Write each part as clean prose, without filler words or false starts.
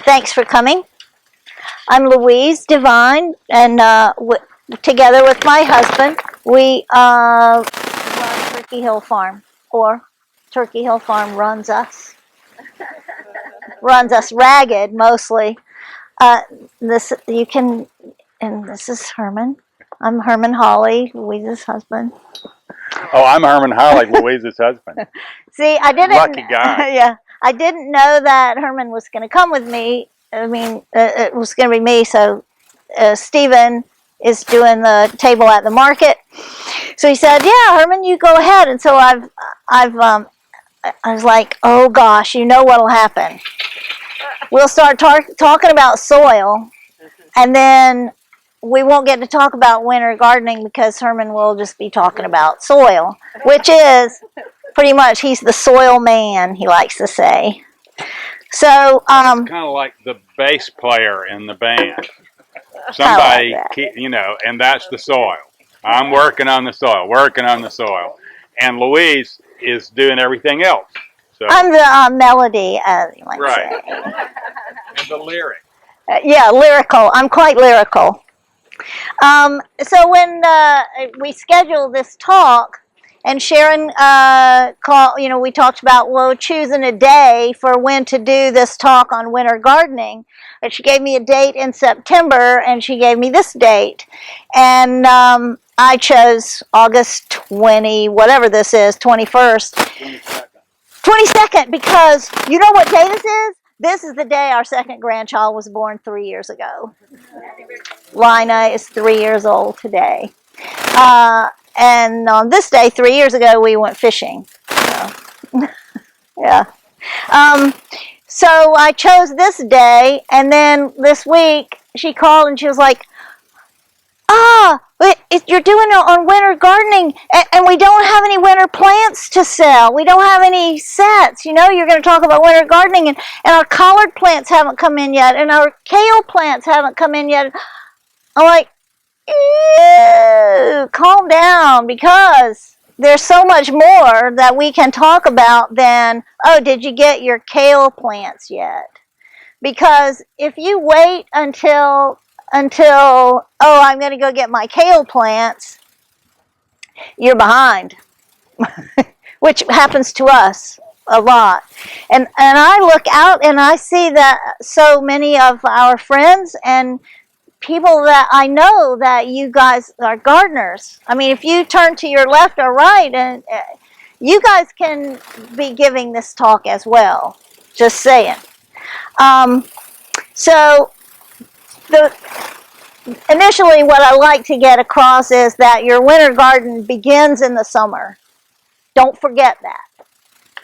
Thanks for coming. I'm Louise Devine, and together with my husband, we run Turkey Hill Farm, or Turkey Hill Farm runs us. Runs us ragged, mostly. This you can, and this is Herman. I'm Herman Holley, Louise's husband. Oh, I'm Herman Holley, Louise's husband. See, I didn't. Lucky guy. Yeah, I didn't know that Herman was going to come with me. I mean, it was going to be me. So, Stephen is doing the table at the market. So he said, "Yeah, Herman, you go ahead." And so I was like, "Oh gosh, you know what'll happen? We'll start talking about soil, and then we won't get to talk about winter gardening because Herman will just be talking about soil, which is pretty much he's the soil man, he likes to say." So It's kind of like the bass player in the band. Somebody, and that's the soil. I'm working on the soil, and Louise is doing everything else. So I'm the melody, as you might say. And the lyric. Yeah, lyrical. I'm quite lyrical. So when we scheduled this talk, and Sharon we talked about choosing a day for when to do this talk on winter gardening. And she gave me a date in September, and she gave me this date, and I chose August 20, whatever this is, 21st. 22nd, because you know what day this is? This is the day our second grandchild was born 3 years ago. Lina is 3 years old today. And on this day, 3 years ago, we went fishing. So, yeah. So I chose this day, and then this week, she called and she was like, you're doing it on winter gardening, and we don't have any winter plants to sell. We don't have any sets. You're going to talk about winter gardening, and our collard plants haven't come in yet, and our kale plants haven't come in yet. I'm like, ew, calm down, because there's so much more that we can talk about than, oh, did you get your kale plants yet? Because if you wait until I'm going to go get my kale plants, you're behind, which happens to us a lot. And I look out and I see that so many of our friends and people that I know that you guys are gardeners. I mean, if you turn to your left or right, and you guys can be giving this talk as well. Just saying. Initially, what I like to get across is that your winter garden begins in the summer. Don't forget that.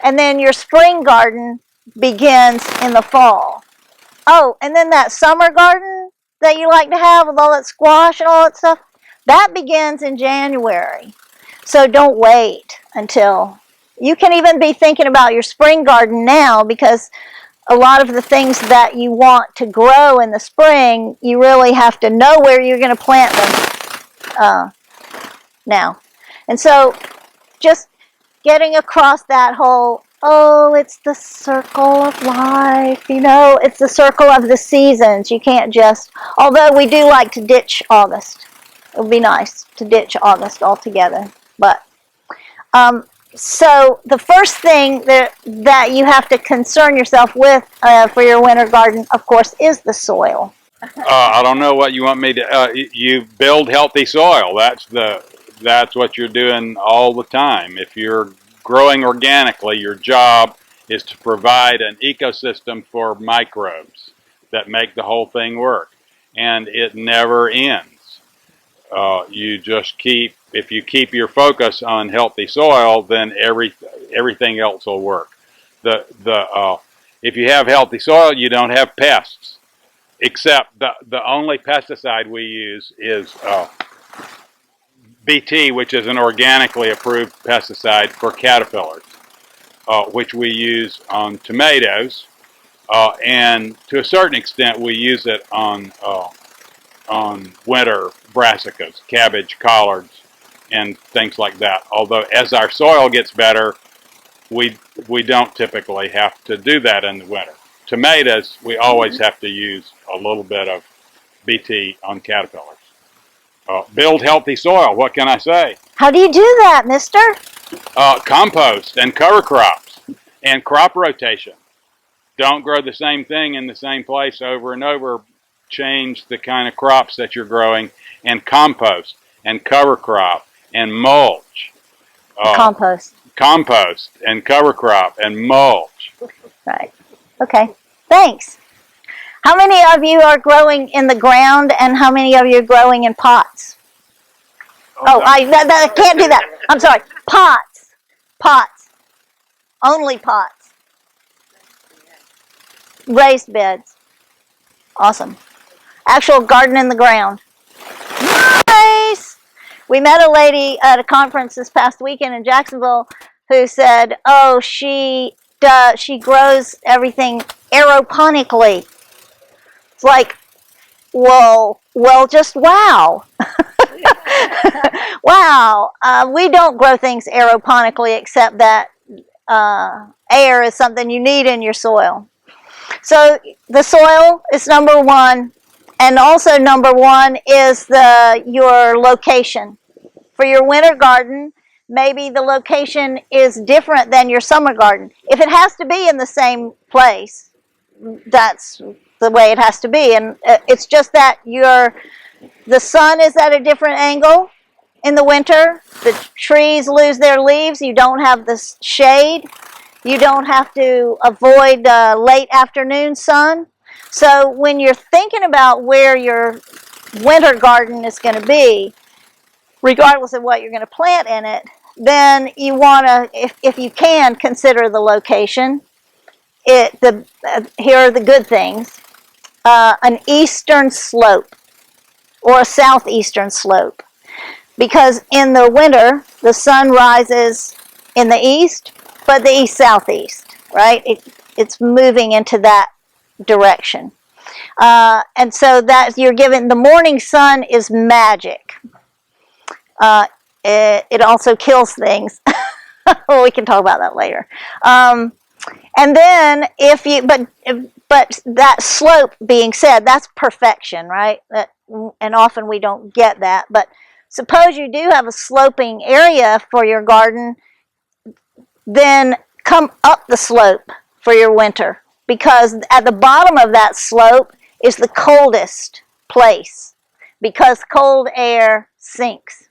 And then your spring garden begins in the fall. Oh, and then that summer garden that you like to have with all that squash and all that stuff, that begins in January. So don't wait until... You can even be thinking about your spring garden now, because a lot of the things that you want to grow in the spring, you really have to know where you're going to plant them now. And so just getting across that whole, it's the circle of life, it's the circle of the seasons. You can't just, although we do like to ditch August. It would be nice to ditch August altogether. But so the first thing that you have to concern yourself with for your winter garden, of course, is the soil. I don't know what you want me to. You build healthy soil. That's what you're doing all the time. If you're growing organically, your job is to provide an ecosystem for microbes that make the whole thing work, and it never ends. You just if you keep your focus on healthy soil, then everything else will work. If you have healthy soil, you don't have pests. Except the only pesticide we use is BT, which is an organically approved pesticide for caterpillars, which we use on tomatoes, and to a certain extent we use it on winter brassicas, cabbage, collards, and things like that. Although as our soil gets better, we don't typically have to do that in the winter. tomatoes, we always have to use a little bit of BT on caterpillars. Build healthy soil. What can I say? How do you do that, mister? Compost and cover crops and crop rotation. Don't grow the same thing in the same place over and over. Change the kind of crops that you're growing, and compost and cover crop and mulch. Compost. Compost and cover crop and mulch. Right. Okay. Thanks. How many of you are growing in the ground, and how many of you are growing in pots? I can't do that. I'm sorry. Pots. Pots. Only pots. Raised beds. Awesome. Actual garden in the ground. Nice. We met a lady at a conference this past weekend in Jacksonville who said, "Oh, she grows everything aeroponically." It's like, well, just wow. Wow. We don't grow things aeroponically, except that air is something you need in your soil. So the soil is number one, and also number one is your location. For your winter garden, maybe the location is different than your summer garden. If it has to be in the same place, that's the way it has to be. And it's just that the sun is at a different angle in the winter. The trees lose their leaves. You don't have the shade. You don't have to avoid late afternoon sun. So when you're thinking about where your winter garden is going to be, regardless of what you're going to plant in it, then you want to, if you can, consider the location. Here are the good things. An eastern slope or a southeastern slope. Because in the winter, the sun rises in the east, but the east-southeast, right? It's moving into that direction. And so that you're given, the morning sun is magic. It also kills things. Well, we can talk about that later. And then but that slope being said, that's perfection, right? And often we don't get that. But suppose you do have a sloping area for your garden, then come up the slope for your winter, because at the bottom of that slope is the coldest place, because cold air sinks.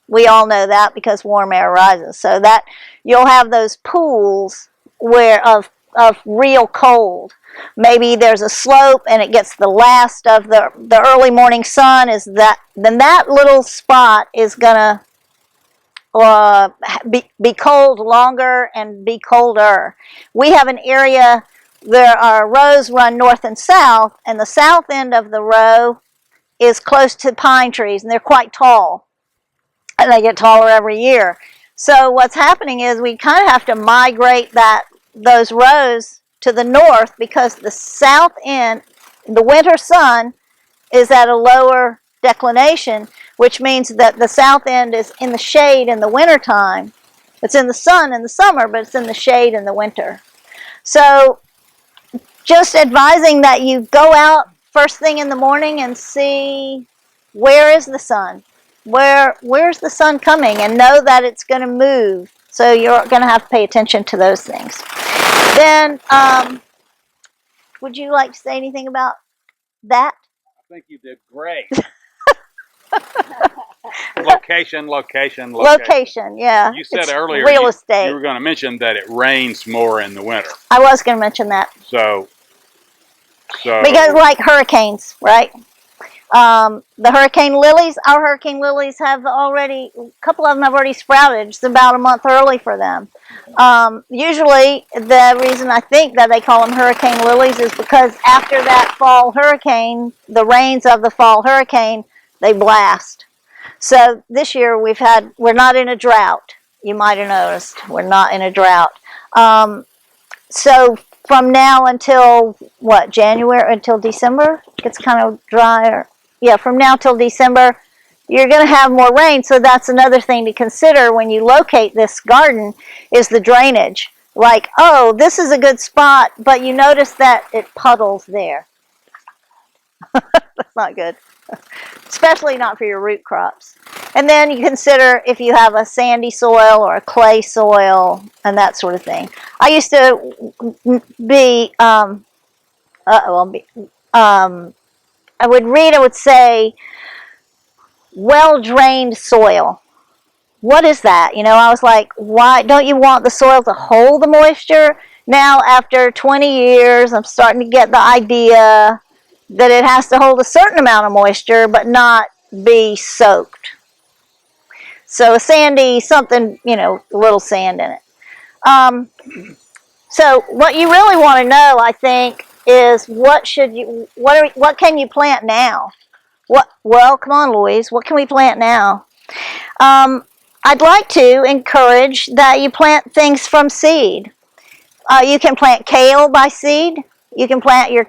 We all know that because warm air rises. So that you'll have those pools of real cold. Maybe there's a slope and it gets the last of the early morning sun, then that little spot is gonna be cold longer and be colder. We have an area where our rows run north and south, and the south end of the row is close to pine trees, and they're quite tall. And they get taller every year. So what's happening is we kind of have to migrate those rows to the north, because the south end, the winter sun, is at a lower declination, which means that the south end is in the shade in the wintertime. It's in the sun in the summer, but it's in the shade in the winter. So just advising that you go out first thing in the morning and see where is the sun. Where's the sun coming, and know that it's going to move. So you're going to have to pay attention to those things. Then, would you like to say anything about that? I think you did great. Location. Location, yeah. You said earlier real estate. You were going to mention that it rains more in the winter. I was going to mention that. So because like hurricanes, right? The hurricane lilies, our hurricane lilies have already, a couple of them have already sprouted. It's about a month early for them. Usually the reason I think that they call them hurricane lilies is because after that fall hurricane, the rains of the fall hurricane, they blast. So this year we're not in a drought. You might have noticed we're not in a drought. So from now until January, until December, it's kind of drier. Yeah, from now till December, you're going to have more rain. So that's another thing to consider when you locate this garden, is the drainage. like, oh, this is a good spot, but you notice that it puddles there. That's not good, especially not for your root crops. And then you consider if you have a sandy soil or a clay soil and that sort of thing. I used to be, I would read, it would say, well-drained soil. What is that? You know, I was like, why don't you want the soil to hold the moisture? Now, after 20 years, I'm starting to get the idea that it has to hold a certain amount of moisture, but not be soaked. So a sandy, something, you know, a little sand in it. So what you really want to know, I think, is what can you plant now? Well, come on, Louise, what can we plant now? I'd like to encourage that you plant things from seed. You can plant kale by seed. You can plant your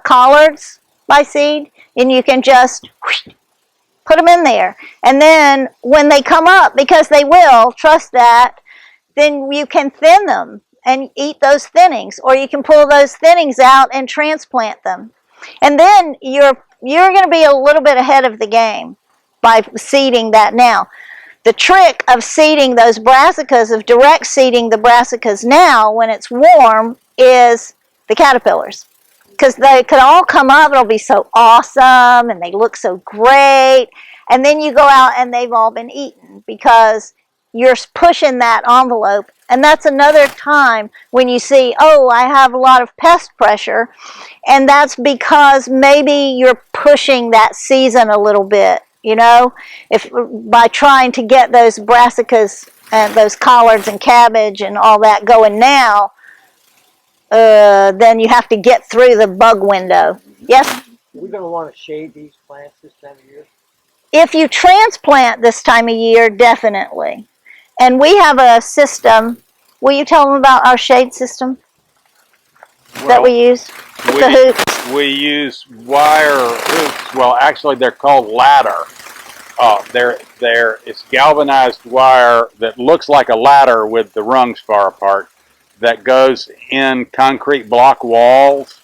collards by seed, and you can just put them in there. And then when they come up, because they will, trust that, then you can thin them and eat those thinnings, or you can pull those thinnings out and transplant them. And then you're going to be a little bit ahead of the game by seeding that now. The trick of seeding those brassicas, of direct seeding the brassicas now when it's warm, is the caterpillars. Because they could all come up, it'll be so awesome, and they look so great. And then you go out and they've all been eaten because you're pushing that envelope. And that's another time when you see, oh, I have a lot of pest pressure. And that's because maybe you're pushing that season a little bit. You know, if by trying to get those brassicas and those collards and cabbage and all that going now, then you have to get through the bug window. Yes? We're going to want to shade these plants this time of year. If you transplant this time of year, definitely. And we have a system. Will you tell them about our shade system that we use? The hoops. We use wire hoops. Well, actually, they're called ladder. It's galvanized wire that looks like a ladder with the rungs far apart that goes in concrete block walls,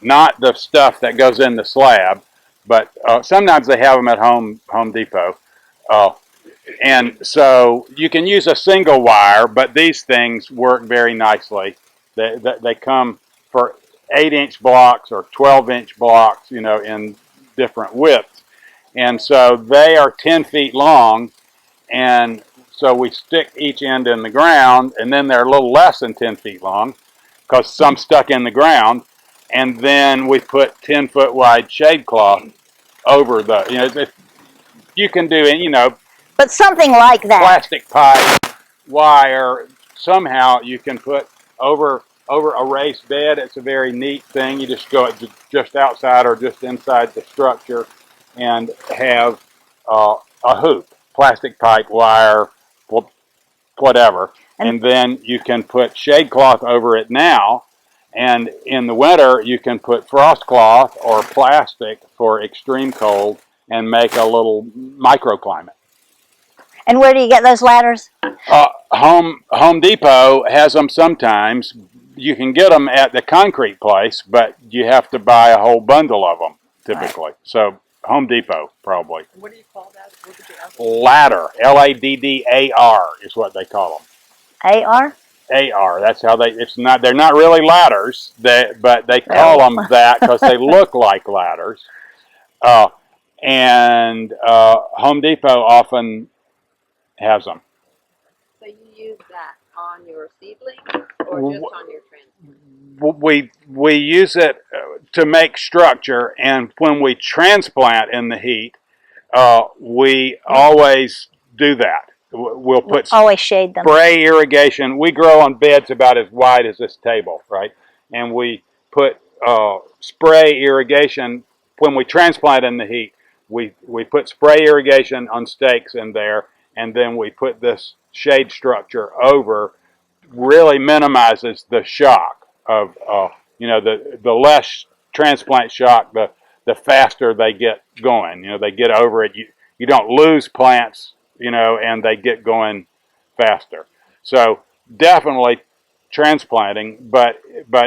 not the stuff that goes in the slab, but sometimes they have them at Home Depot. And so you can use a single wire, but these things work very nicely. They come for 8-inch blocks or 12-inch blocks, you know, in different widths. And so they are 10 feet long, and so we stick each end in the ground, and then they're a little less than 10 feet long because some stuck in the ground, and then we put 10-foot wide shade cloth over the, you know, if you can do it, you know, but something like that. Plastic pipe, wire, somehow you can put over a raised bed. It's a very neat thing. You just go just outside or just inside the structure and have a hoop, plastic pipe, wire, whatever. And then you can put shade cloth over it now. And in the winter, you can put frost cloth or plastic for extreme cold and make a little microclimate. And where do you get those ladders? Home Depot has them sometimes. You can get them at the concrete place, but you have to buy a whole bundle of them typically. Right. So Home Depot probably. What do you call that? What did you ask? Ladder, Laddar is what they call them. AR? AR. That's how they. It's not. They're not really ladders. But they call them that because they look like ladders. And Home Depot often has them. So you use that on your seedlings or just on your transplant? We use it to make structure, and when we transplant in the heat, we always do that. We'll put always shade them. Spray irrigation. We grow on beds about as wide as this table, right? And we put spray irrigation when we transplant in the heat. We put spray irrigation on stakes in there, and then we put this shade structure over. Really minimizes the shock of you know, the less transplant shock, the faster they get going. You know, they get over it. You don't lose plants, you know, and they get going faster. So definitely transplanting, but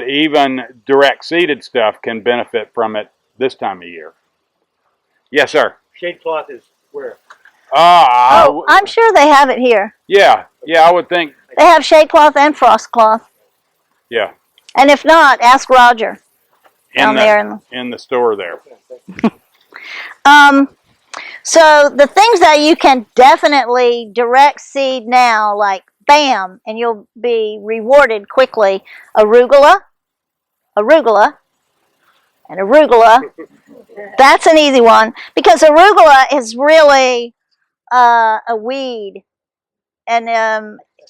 even direct seeded stuff can benefit from it this time of year. Yes, sir. Shade cloth is where? Oh, I'm sure they have it here. Yeah, I would think. They have shade cloth and frost cloth. Yeah. And if not, ask Roger down there. In the store there. So the things that you can definitely direct seed now, like bam, and you'll be rewarded quickly. Arugula, and arugula. That's an easy one because arugula is really a weed, and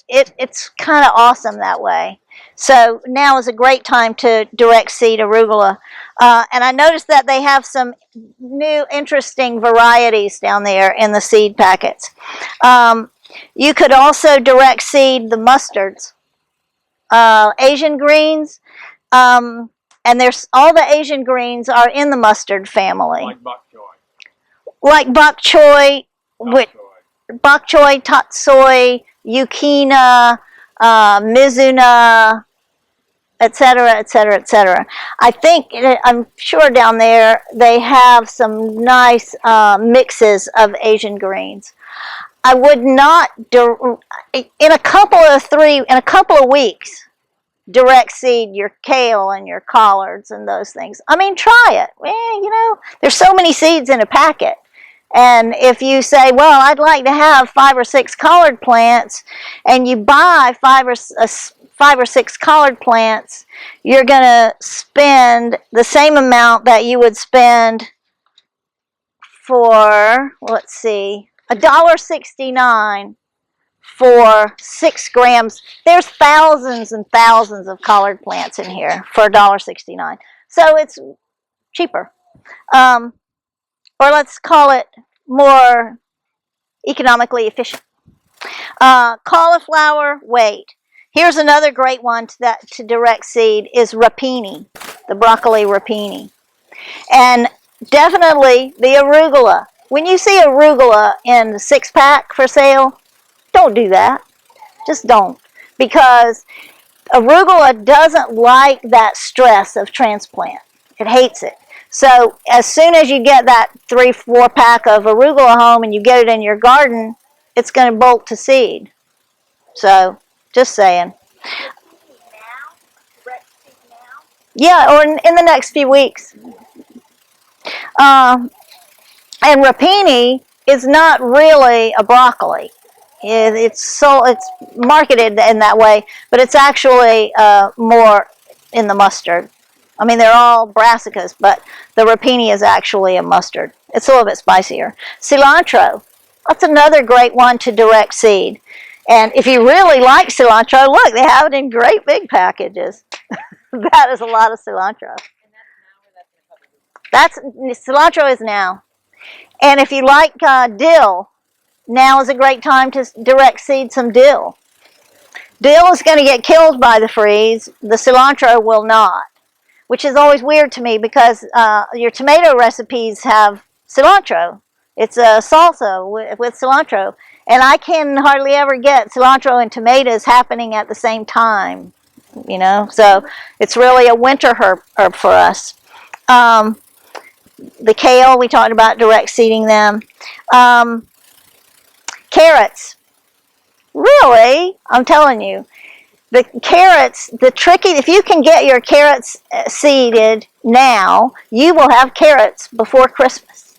it's kind of awesome that way. So now is a great time to direct seed arugula. And I noticed that they have some new interesting varieties down there in the seed packets. You could also direct seed the mustards, Asian greens, and there's all the Asian greens are in the mustard family. Like bok choy. Like bok choy, bok choy, tatsoi, yukina, mizuna, etc., etc., etc. I'm sure down there they have some nice mixes of Asian greens. I would not, in a couple of weeks, direct seed your kale and your collards and those things. I mean, try it. There's so many seeds in a packet. And if you say, well, I'd like to have 5 or 6 collard plants, and you buy 5 or 6 collard plants, you're going to spend the same amount that you would spend for, let's see, $1.69 for 6 grams. There's thousands and thousands of collard plants in here for $1.69. So it's cheaper. Or let's call it more economically efficient. Cauliflower, wait. Here's another great one to direct seed is rapini, the broccoli rapini. And definitely the arugula. When you see arugula in the 6-pack for sale, don't do that. Just don't. Because arugula doesn't like that stress of transplant. It hates it. So as soon as you get that 3-4 pack of arugula home and you get it in your garden, it's going to bolt to seed. So just saying. Yeah, or in the next few weeks. And rapini is not really a broccoli. It's marketed in that way, but it's actually more in the mustard. I mean, they're all brassicas, but the rapini is actually a mustard. It's a little bit spicier. Cilantro, that's another great one to direct seed. And if you really like cilantro, look, they have it in great big packages. That is a lot of cilantro. Cilantro is now. And if you like dill, now is a great time to direct seed some dill. Dill is going to get killed by the freeze. The cilantro will not, which is always weird to me because your tomato recipes have cilantro. It's a salsa with cilantro. And I can hardly ever get cilantro and tomatoes happening at the same time, So it's really a winter herb for us. The kale, we talked about direct seeding them. Carrots. Really? I'm telling you. The carrots, if you can get your carrots seeded now, you will have carrots before Christmas.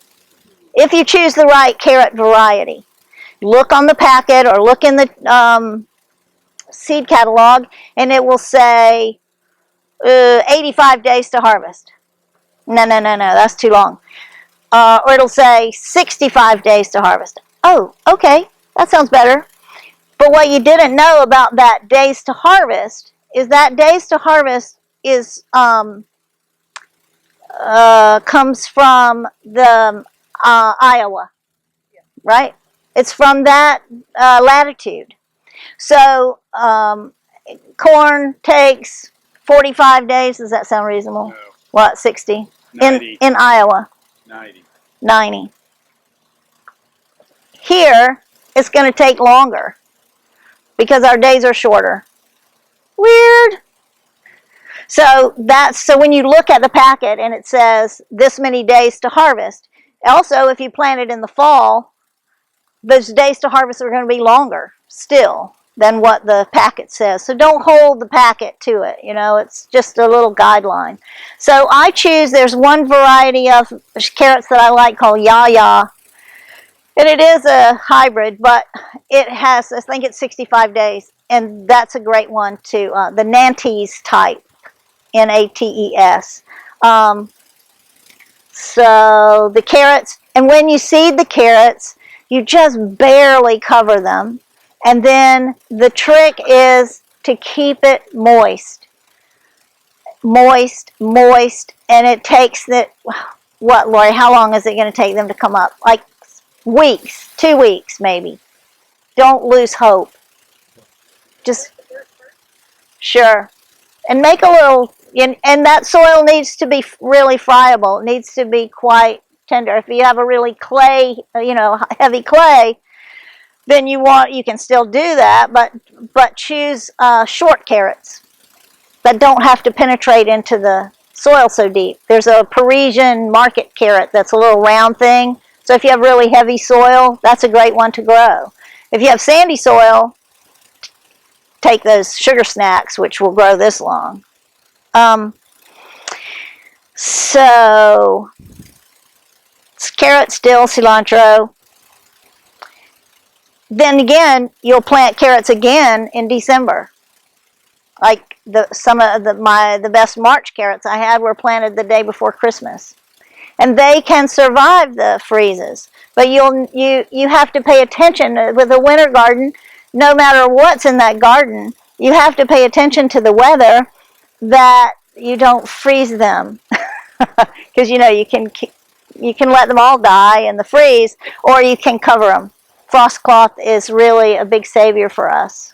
If you choose the right carrot variety. Look on the packet or look in the seed catalog and it will say 85 days to harvest. No, that's too long. Or it'll say 65 days to harvest. Oh, okay, that sounds better. But what you didn't know about that days to harvest is that days to harvest is comes from the Iowa, right? It's from that latitude. So corn takes 45 days. Does that sound reasonable? No. What, 60? 90. In Iowa. 90. Here, it's going to take longer because our days are shorter. Weird. So when you look at the packet and it says this many days to harvest. Also, if you plant it in the fall, those days to harvest are going to be longer still than what the packet says. So don't hold the packet to it. It's just a little guideline. So I choose, there's one variety of carrots that I like called Yaya. And it is a hybrid, but it has, I think it's 65 days. And that's a great one too. The Nantes type, Nates. So the carrots, and when you seed the carrots, you just barely cover them. And then the trick is to keep it moist. Moist, moist. And it takes what, Lori, how long is it going to take them to come up? Like weeks, 2 weeks maybe. Don't lose hope. Just, sure. And make a little, and that soil needs to be really friable. It needs to be quite tender. If you have a really clay, heavy clay, then you can still do that, but choose short carrots that don't have to penetrate into the soil so deep. There's a Parisian market carrot that's a little round thing. So if you have really heavy soil, that's a great one to grow. If you have sandy soil, take those sugar snacks, which will grow this long. So it's carrots, dill, cilantro. Then again, you'll plant carrots again in December. Like some of the best March carrots I had were planted the day before Christmas, and they can survive the freezes. But you have to pay attention with a winter garden. No matter what's in that garden, you have to pay attention to the weather that you don't freeze them, because you can let them all die in the freeze, or you can cover them. Frost cloth is really a big savior for us.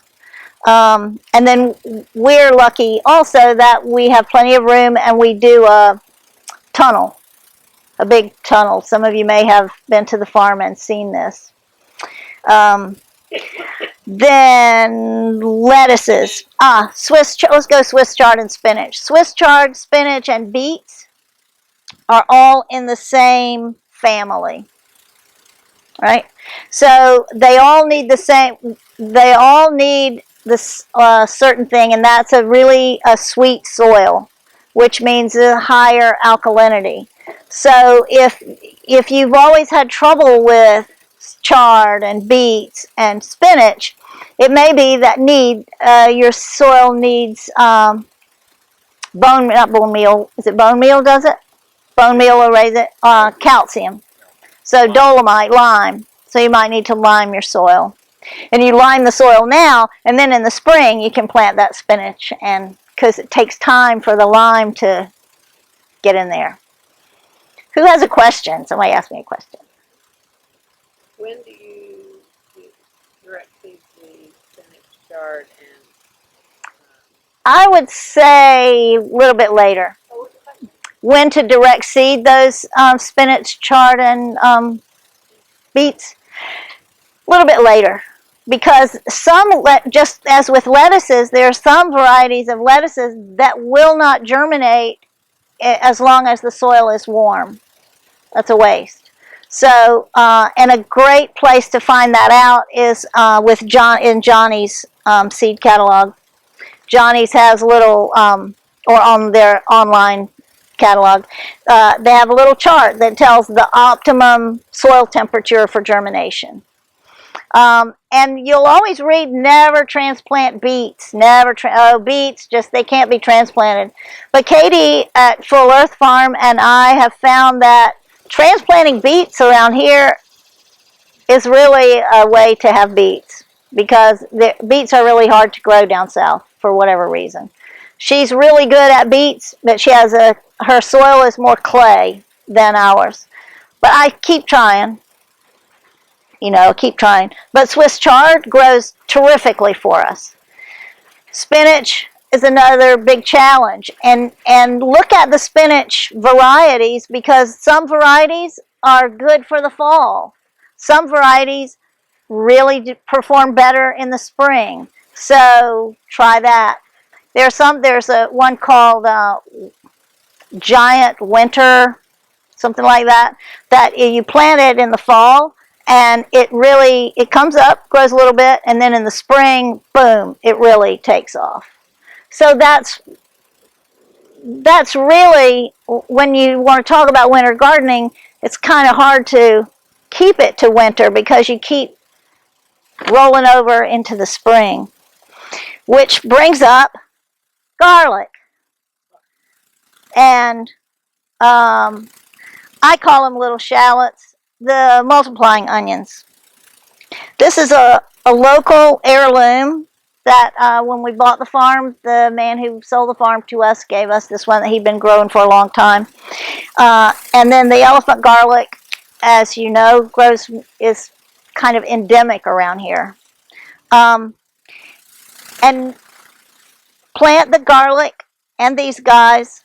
And then we're lucky also that we have plenty of room, and we do a tunnel, a big tunnel. Some of you may have been to the farm and seen this. Then lettuces. Let's go Swiss chard and spinach. Swiss chard, spinach, and beets are all in the same family, right? So they all need the same. They all need this certain thing, and that's a sweet soil, which means a higher alkalinity. So if you've always had trouble with chard and beets and spinach, it may be that your soil needs not bone meal. Is it bone meal? Does it? Bone meal will raise it. Calcium. So dolomite, lime. So you might need to lime your soil. And you lime the soil now, and then in the spring you can plant that spinach, and because it takes time for the lime to get in there. Who has a question? Somebody asked me a question. When do you direct feed the spinach, chard, and I would say a little bit later. When to direct seed those spinach, chard, and beets? A little bit later. Because just as with lettuces, there are some varieties of lettuces that will not germinate as long as the soil is warm. That's a waste. So, and a great place to find that out is in Johnny's seed catalog. Johnny's has little, or on their online catalog, they have a little chart that tells the optimum soil temperature for germination. And you'll always read, never transplant beets. Beets, they can't be transplanted. But Katie at Full Earth Farm and I have found that transplanting beets around here is really a way to have beets, because beets are really hard to grow down south for whatever reason. She's really good at beets, but her soil is more clay than ours. But I keep trying. Keep trying. But Swiss chard grows terrifically for us. Spinach is another big challenge. And look at the spinach varieties, because some varieties are good for the fall. Some varieties really perform better in the spring. So try that. There's a one called Giant Winter, something like that, that you plant it in the fall, and it comes up, grows a little bit, and then in the spring, boom, it really takes off. So that's really, when you want to talk about winter gardening, it's kind of hard to keep it to winter because you keep rolling over into the spring, which brings up garlic. And I call them little shallots, the multiplying onions. This is a local heirloom that when we bought the farm, the man who sold the farm to us gave us this one that he'd been growing for a long time. And then the elephant garlic, as you know, is kind of endemic around here. And plant the garlic and these guys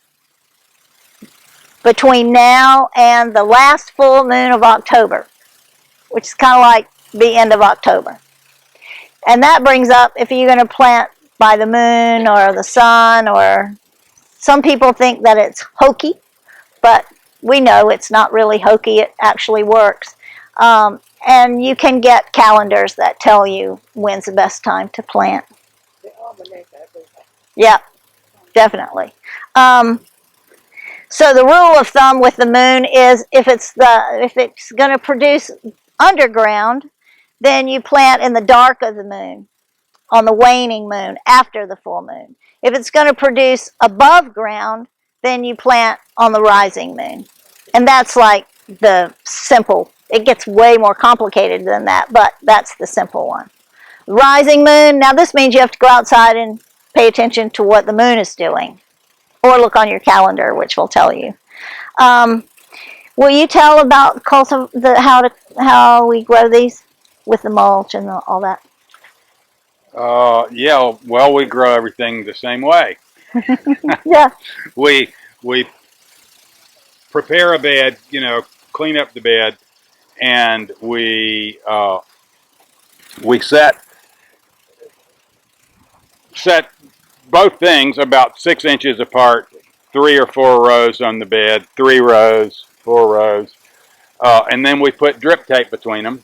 between now and the last full moon of October, which is kind of like the end of October. And that brings up, if you're going to plant by the moon or the sun, or some people think that it's hokey, but we know it's not really hokey, it actually works. And you can get calendars that tell you when's the best time to plant. Yeah, definitely. So the rule of thumb with the moon is if it's going to produce underground, then you plant in the dark of the moon, on the waning moon, after the full moon. If it's going to produce above ground, then you plant on the rising moon. And that's like the simple. It gets way more complicated than that, but that's the simple one. Rising moon, now this means you have to go outside and pay attention to what the moon is doing, or look on your calendar, which will tell you. Will you tell about how we grow these with the mulch and all that? Yeah, well, we grow everything the same way. Yeah. We prepare a bed, clean up the bed, and we set both things about 6 inches apart, 3 or 4 rows on the bed, 3 rows, 4 rows, and then we put drip tape between them,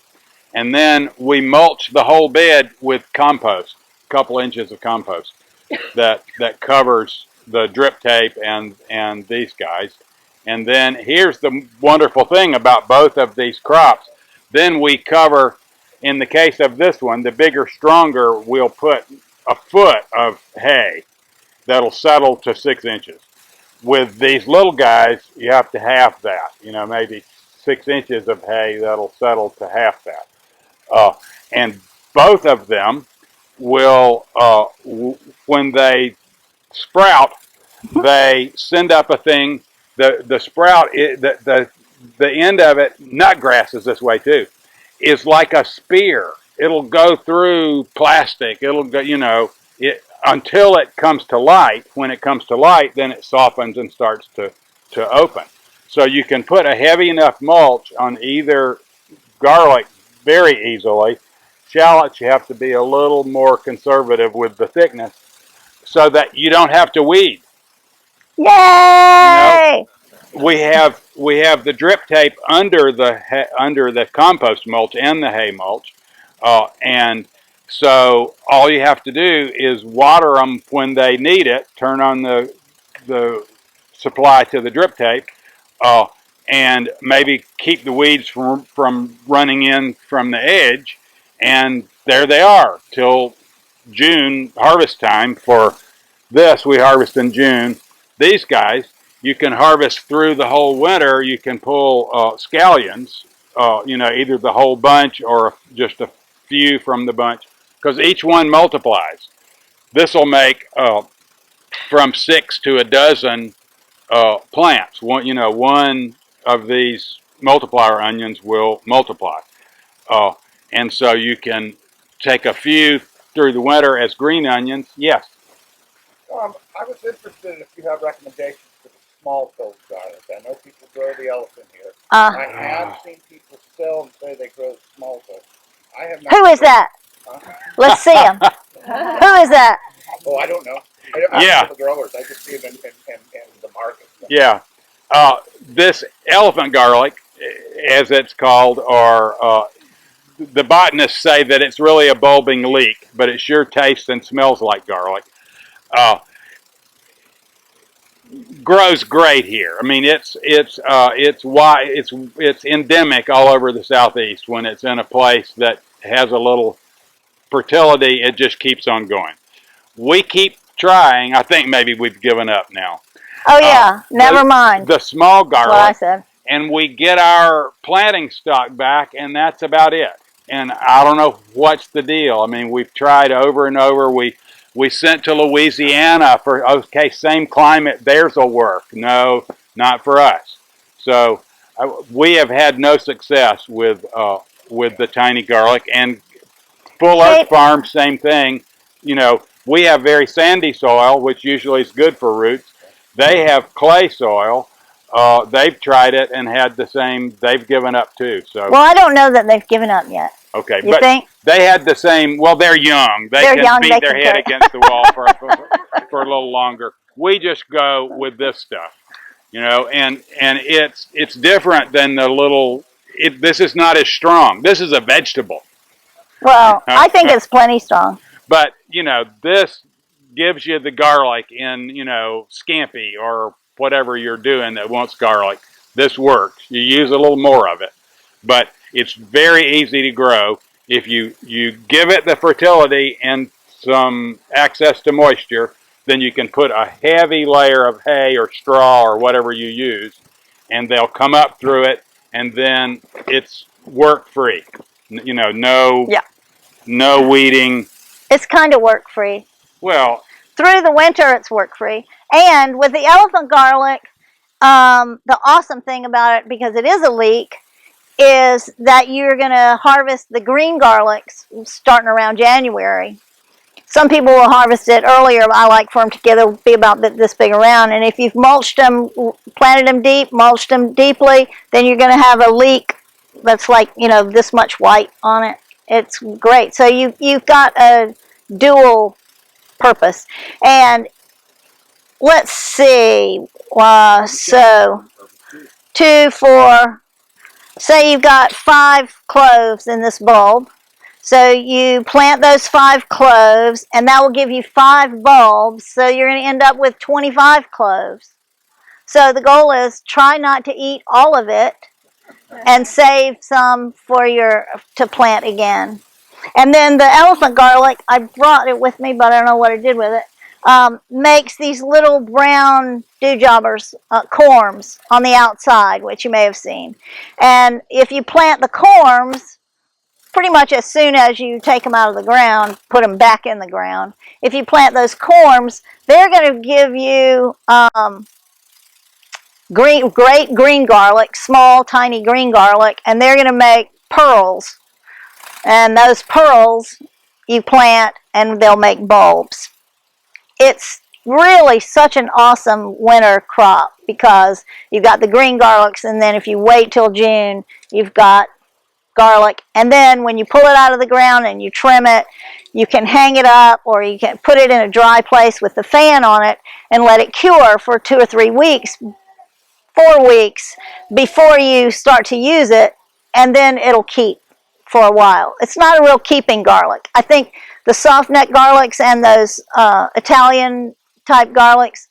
and then we mulch the whole bed with compost, a couple inches of compost that covers the drip tape and these guys. And then here's the wonderful thing about both of these crops. Then we cover, in the case of this one, the bigger, stronger, we'll put a foot of hay that'll settle to 6 inches. With these little guys, you have to half that, maybe 6 inches of hay that'll settle to half that. And both of them will, when they sprout, they send up a thing. The sprout, the end of it, nutgrass is this way too, is like a spear. It'll go through plastic. It'll go, until it comes to light. When it comes to light, then it softens and starts to open. So you can put a heavy enough mulch on either garlic very easily. Shallots, you have to be a little more conservative with the thickness so that you don't have to weed. Yay! We have the drip tape under the compost mulch and the hay mulch, and so all you have to do is water them when they need it. Turn on the supply to the drip tape, and maybe keep the weeds from running in from the edge, and there they are till June harvest time. For this, we harvest in June. These guys, you can harvest through the whole winter. You can pull scallions, either the whole bunch or just a few from the bunch, because each one multiplies. This will make from 6 to a dozen plants. One of these multiplier onions will multiply, and so you can take a few through the winter as green onions. Yes. I was interested if you have recommendations for the small toad garlic. I know people grow the elephant here. I have seen people sell and say they grow small toad. I have not. Who is that? Let's see him. Who is that? Oh, I don't know. Yeah. The growers. I just see them in the market. Yeah. This elephant garlic, as it's called, or the botanists say that it's really a bulbing leek, but it sure tastes and smells like garlic. Uh, Grows great here. I mean, it's endemic all over the southeast. When it's in a place that has a little fertility, it just keeps on going. We keep trying. I think maybe we've given up now. Oh yeah, never mind. The small What I garlic, said. and we get our planting stock back, and that's about it. And I don't know what's the deal. I mean, we've tried over and over. We sent to Louisiana for, okay, same climate, theirs will work. No, not for us. So we have had no success with the tiny garlic. And Full Earth Farm, same thing. You know, we have very sandy soil, which usually is good for roots. They have clay soil. They've tried it and had the same. They've given up too. So well, I don't know that they've given up yet. Okay, you but think? They had the same. Well, they're young. They can beat their head against the wall for a little longer. We just go with this stuff, you know, and it's different than the little. This is not as strong. This is a vegetable. Well, I think it's plenty strong. But you know, this gives you the garlic in, you know, scampi or whatever you're doing that wants garlic. This works. You use a little more of it, but it's very easy to grow if you give it the fertility and some access to moisture. Then you can put a heavy layer of hay or straw or whatever you use, and they'll come up through it, and then it's work free. You know, no weeding. It's kind of work free. Well, through the winter, it's work free. And with the elephant garlic, the awesome thing about it, because it is a leek, is that you're going to harvest the green garlics starting around January. Some people will harvest it earlier. I like for them to be about this big around. And if you've mulched them, planted them deep, mulched them deeply, then you're going to have a leek that's like, you know, this much white on it. It's great. So you've got a dual purpose. And let's see. So 2, 4. Say you've got 5 cloves in this bulb. So you plant those 5 cloves, and that will give you 5 bulbs. So you're going to end up with 25 cloves. So the goal is try not to eat all of it and save some for to plant again. And then the elephant garlic, I brought it with me, but I don't know what I did with it, makes these little brown dewjobbers, corms on the outside, which you may have seen. And if you plant the corms, pretty much as soon as you take them out of the ground, put them back in the ground. If you plant those corms, they're going to give you great green garlic, small, tiny green garlic, and they're going to make pearls. And those pearls you plant, and they'll make bulbs. It's really such an awesome winter crop because you've got the green garlics, and then if you wait till June, you've got garlic. And then when you pull it out of the ground and you trim it, you can hang it up, or you can put it in a dry place with the fan on it and let it cure for 2 or 3 weeks, 4 weeks before you start to use it, and then it'll keep for a while. It's not a real keeping garlic. I think the soft neck garlics and those Italian type garlics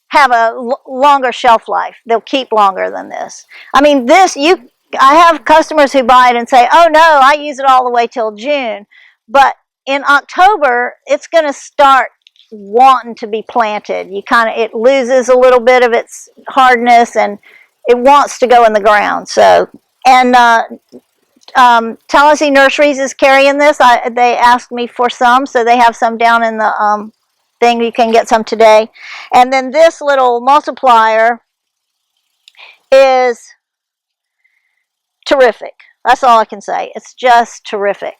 have a longer shelf life. They'll keep longer than this. I mean, I have customers who buy it and say, oh no, I use it all the way till June. But in October, it's going to start wanting to be planted. It loses a little bit of its hardness, and it wants to go in the ground. So, and Tallahassee Nurseries is carrying this. They asked me for some, so they have some down in the thing. You can get some today. And then this little multiplier is terrific. That's all I can say. It's just terrific.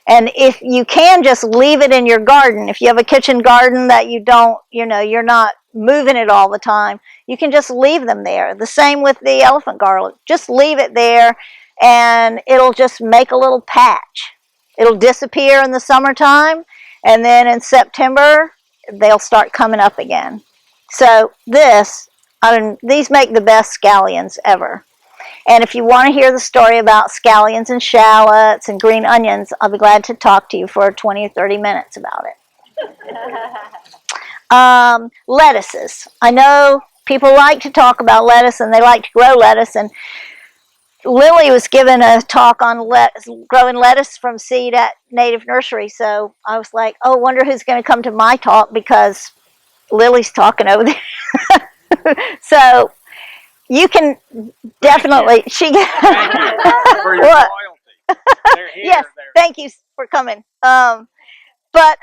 And if you can just leave it in your garden, if you have a kitchen garden that you don't, you're not moving it all the time, you can just leave them there. The same with the elephant garlic. Just leave it there, and it'll just make a little patch. It'll disappear in the summertime, and then in September, they'll start coming up again. So these make the best scallions ever. And if you want to hear the story about scallions and shallots and green onions, I'll be glad to talk to you for 20 or 30 minutes about it. Lettuces. I know people like to talk about lettuce and they like to grow lettuce. And Lily was given a talk on growing lettuce from seed at Native Nursery. So I was like, oh, wonder who's going to come to my talk because Lily's talking over there. So you can definitely. Thank you for your What? loyalty. They're here. Yes, thank you for coming. But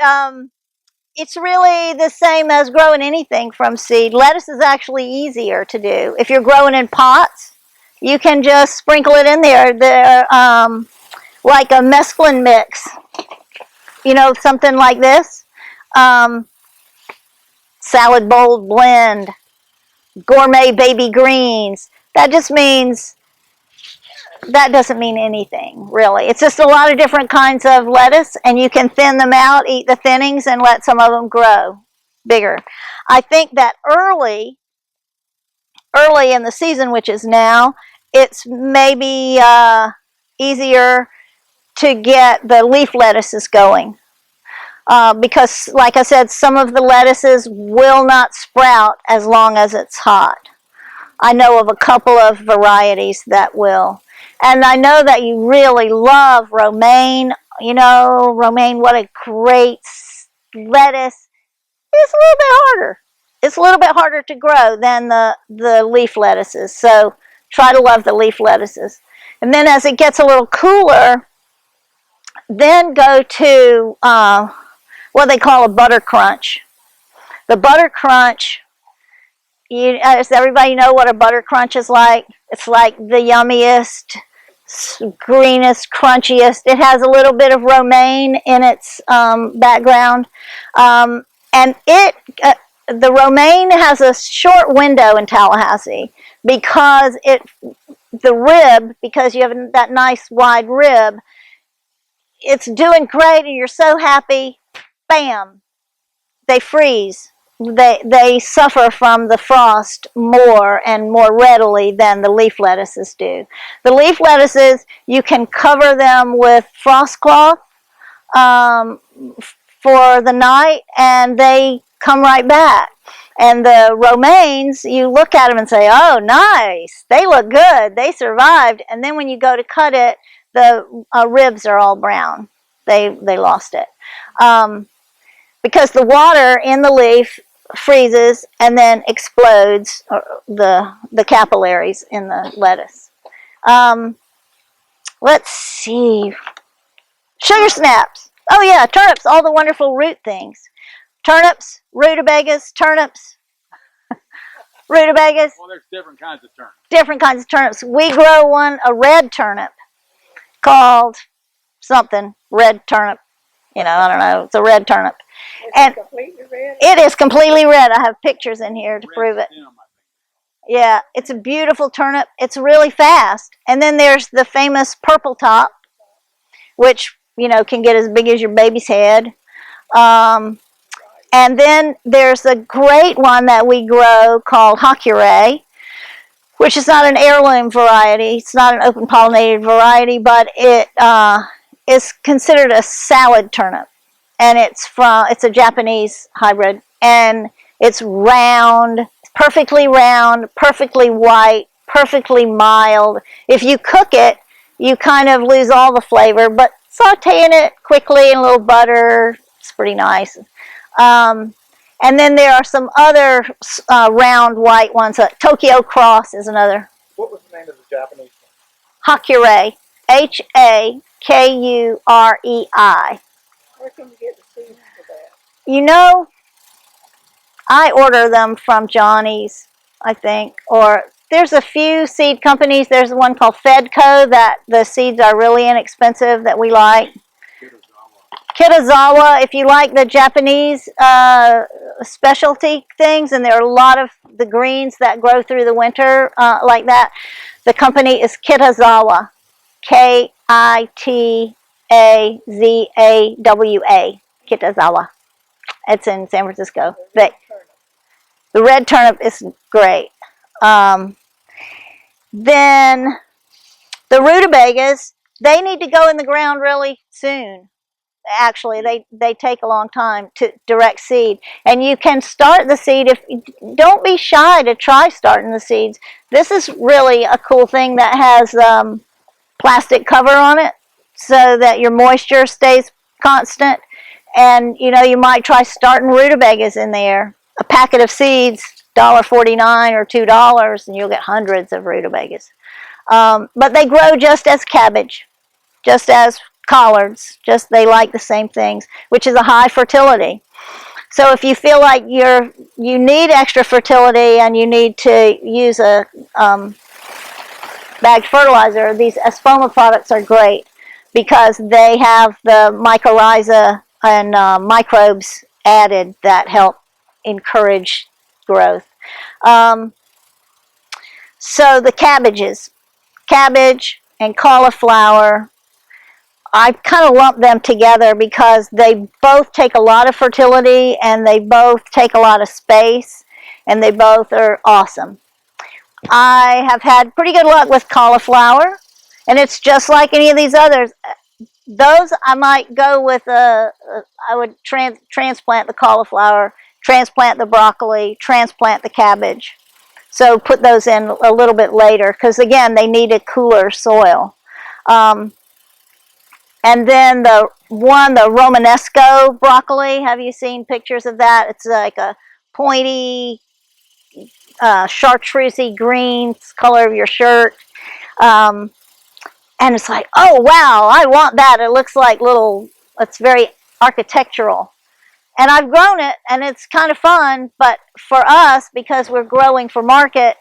it's really the same as growing anything from seed. Lettuce is actually easier to do. If you're growing in pots, you can just sprinkle it in there. They're like a mesclun mix, something like this. Salad bowl blend, gourmet baby greens. That doesn't mean anything, really. It's just a lot of different kinds of lettuce, and you can thin them out, eat the thinnings, and let some of them grow bigger. I think that early in the season, which is now, it's maybe easier to get the leaf lettuces going. Because, like I said, some of the lettuces will not sprout as long as it's hot. I know of a couple of varieties that will. And I know that you really love romaine. Romaine, what a great lettuce. It's a little bit harder. It's a little bit harder to grow than the leaf lettuces. So try to love the leaf lettuces. And then as it gets a little cooler, then go to what they call a butter crunch. The butter crunch, does everybody know what a butter crunch is like? It's like the yummiest, greenest, crunchiest. It has a little bit of romaine in its background. And the romaine has a short window in Tallahassee because the rib, because you have that nice wide rib, it's doing great and you're so happy, bam, they freeze. They suffer from the frost more and more readily than the leaf lettuces do. The leaf lettuces, you can cover them with frost cloth for the night and they come right back. And the romaines, you look at them and say, oh, nice, they look good, they survived. And then when you go to cut it, the ribs are all brown. They lost it. Because the water in the leaf freezes and then explodes the capillaries in the lettuce. Let's see. Sugar snaps. Oh yeah, turnips, all the wonderful root things. Turnips, rutabagas, turnips, rutabagas. Well, there's different kinds of turnips. Different kinds of turnips. We grow a red turnip called something, red turnip. I don't know. It's a red turnip. Is it completely red? It is completely red. I have pictures in here to prove it. Yeah, it's a beautiful turnip. It's really fast. And then there's the famous purple top, which, can get as big as your baby's head. And then there's a great one that we grow called Hockey, which is not an heirloom variety. It's not an open pollinated variety, but it is considered a salad turnip. And it's a Japanese hybrid. And it's round, perfectly white, perfectly mild. If you cook it, you kind of lose all the flavor, but sauteing it quickly in a little butter, it's pretty nice. And then there are some other round white ones. Tokyo Cross is another. What was the name of the Japanese one? Hakurei. Hakurei. Where can you get the seeds for that? I order them from Johnny's, I think, or there's a few seed companies. There's one called Fedco that the seeds are really inexpensive that we like. Kitazawa, if you like the Japanese specialty things, and there are a lot of the greens that grow through the winter like that, the company is Kitazawa. Kitazawa. Kitazawa. It's in San Francisco. The red turnip. The red turnip is great. Then the rutabagas, they need to go in the ground really soon. Actually, they take a long time to direct seed, and you can start the seed. If don't be shy to try starting the seeds. This is really a cool thing that has plastic cover on it, so that your moisture stays constant. And you might try starting rutabagas in there. A packet of seeds, $1.49 or $2, and you'll get hundreds of rutabagas. But they grow just as cabbage, just as collards. Just they like the same things, which is a high fertility. So if you feel like you need extra fertility and you need to use a bagged fertilizer, these Espoma products are great because they have the mycorrhiza and microbes added that help encourage growth. So the cabbages, cabbage and cauliflower, I kind of lump them together because they both take a lot of fertility and they both take a lot of space and they both are awesome. I have had pretty good luck with cauliflower, and it's just like any of these others. Those I might go with I would transplant the cauliflower, transplant the broccoli, transplant the cabbage. So put those in a little bit later because again they need a cooler soil. And then the Romanesco broccoli. Have you seen pictures of that? It's like a pointy, chartreusey green color of your shirt. And it's like, oh wow, I want that. It looks like it's very architectural. And I've grown it and it's kind of fun, but for us, because we're growing for market,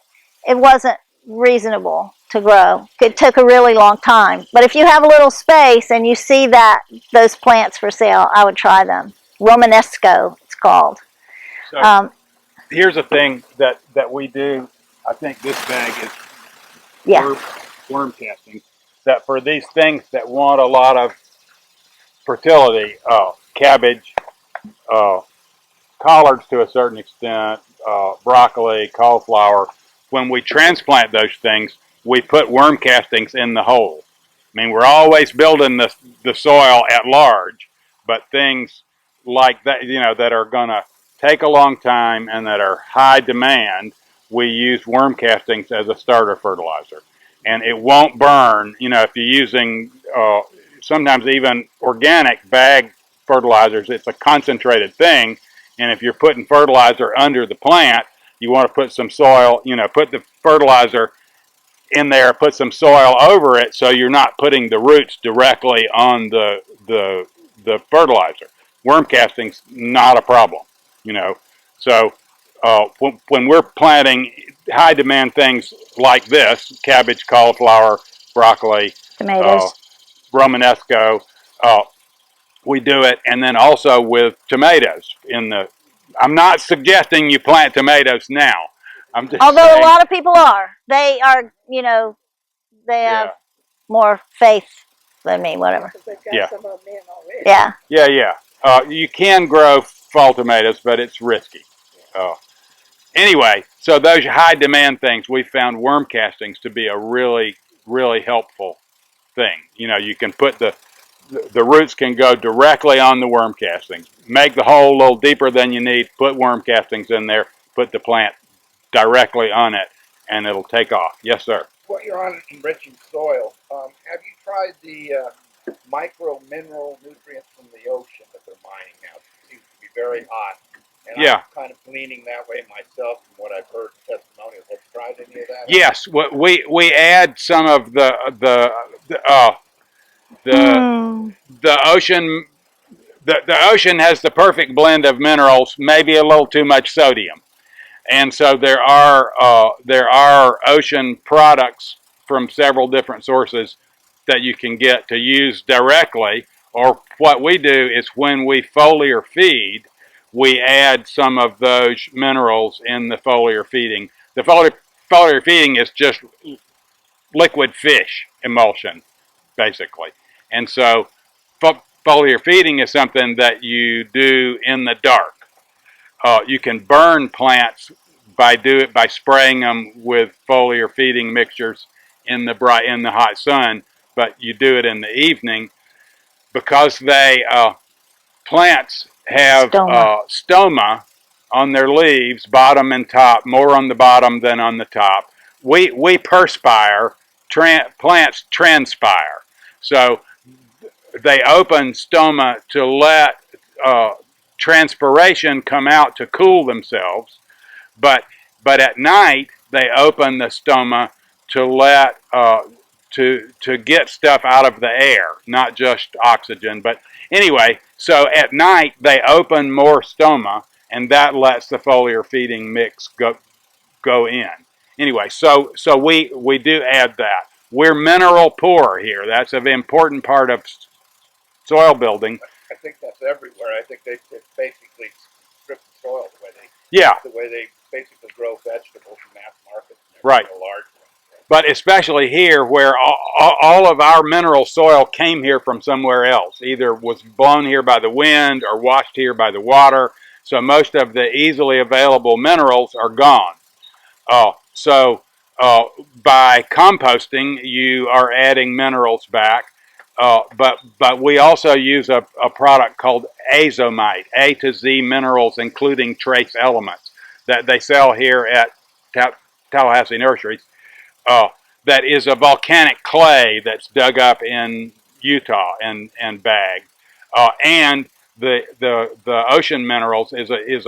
it wasn't reasonable to grow. It took a really long time. But if you have a little space and you see those plants for sale, I would try them. Romanesco, it's called. So here's a thing that we do. I think this bag is Yeah. worm casting. That for these things that want a lot of fertility, cabbage, collards to a certain extent, broccoli, cauliflower. When we transplant those things, we put worm castings in the hole. I mean, we're always building the soil at large, but things like that, that are going to take a long time and that are high demand, we use worm castings as a starter fertilizer. And it won't burn, if you're using sometimes even organic bag fertilizers, it's a concentrated thing. And if you're putting fertilizer under the plant, you want to put some soil, put the fertilizer in there, put some soil over it so you're not putting the roots directly on the fertilizer. Worm casting's not a problem, So when we're planting high demand things like this, cabbage, cauliflower, broccoli, Tomatoes. Romanesco, we do it, and then also with tomatoes. I'm not suggesting you plant tomatoes now. I'm just Although saying, a lot of people are. They are, they have more faith than me, whatever. Because they've got Yeah. some of them in already. Yeah. Yeah. You can grow fall tomatoes, but it's risky. Anyway, so those high demand things, we found worm castings to be a really, really helpful thing. You can put the roots can go directly on the worm castings. Make the hole a little deeper than you need, put worm castings in there, put the plant directly on it, and it'll take off. Yes, sir. While you're on enriching soil, have you tried the micro mineral nutrients from the ocean that they're mining now? It seems to be very hot. And Yeah. I'm kind of leaning that way myself from what I've heard in testimonials. Have you tried any of that? Yes, we add some of the ocean. The ocean has the perfect blend of minerals, maybe a little too much sodium, and so there are ocean products from several different sources that you can get to use directly. Or what we do is when we foliar feed, we add some of those minerals in the foliar feeding. The foliar feeding is just liquid fish emulsion, basically. And so foliar feeding is something that you do in the dark. You can burn plants by spraying them with foliar feeding mixtures in the hot sun, but you do it in the evening because plants have stoma on their leaves, bottom and top, more on the bottom than on the top. We perspire, plants transpire. So they open stoma to let transpiration come out to cool themselves, but at night they open the stoma to let to get stuff out of the air, not just oxygen. But anyway, so at night they open more stoma, and that lets the foliar feeding mix go in. Anyway, so we do add that. We're mineral poor here. That's an important part of soil building. I think that's everywhere. I think they basically strip the soil the way they basically grow vegetables in mass markets. Right. Large ones. But especially here where all of our mineral soil came here from somewhere else, either was blown here by the wind or washed here by the water. So most of the easily available minerals are gone. So by composting, you are adding minerals back. But we also use a product called azomite, A to Z minerals, including trace elements, that they sell here at Tallahassee Nurseries. That is a volcanic clay that's dug up in Utah and bagged. And the ocean minerals is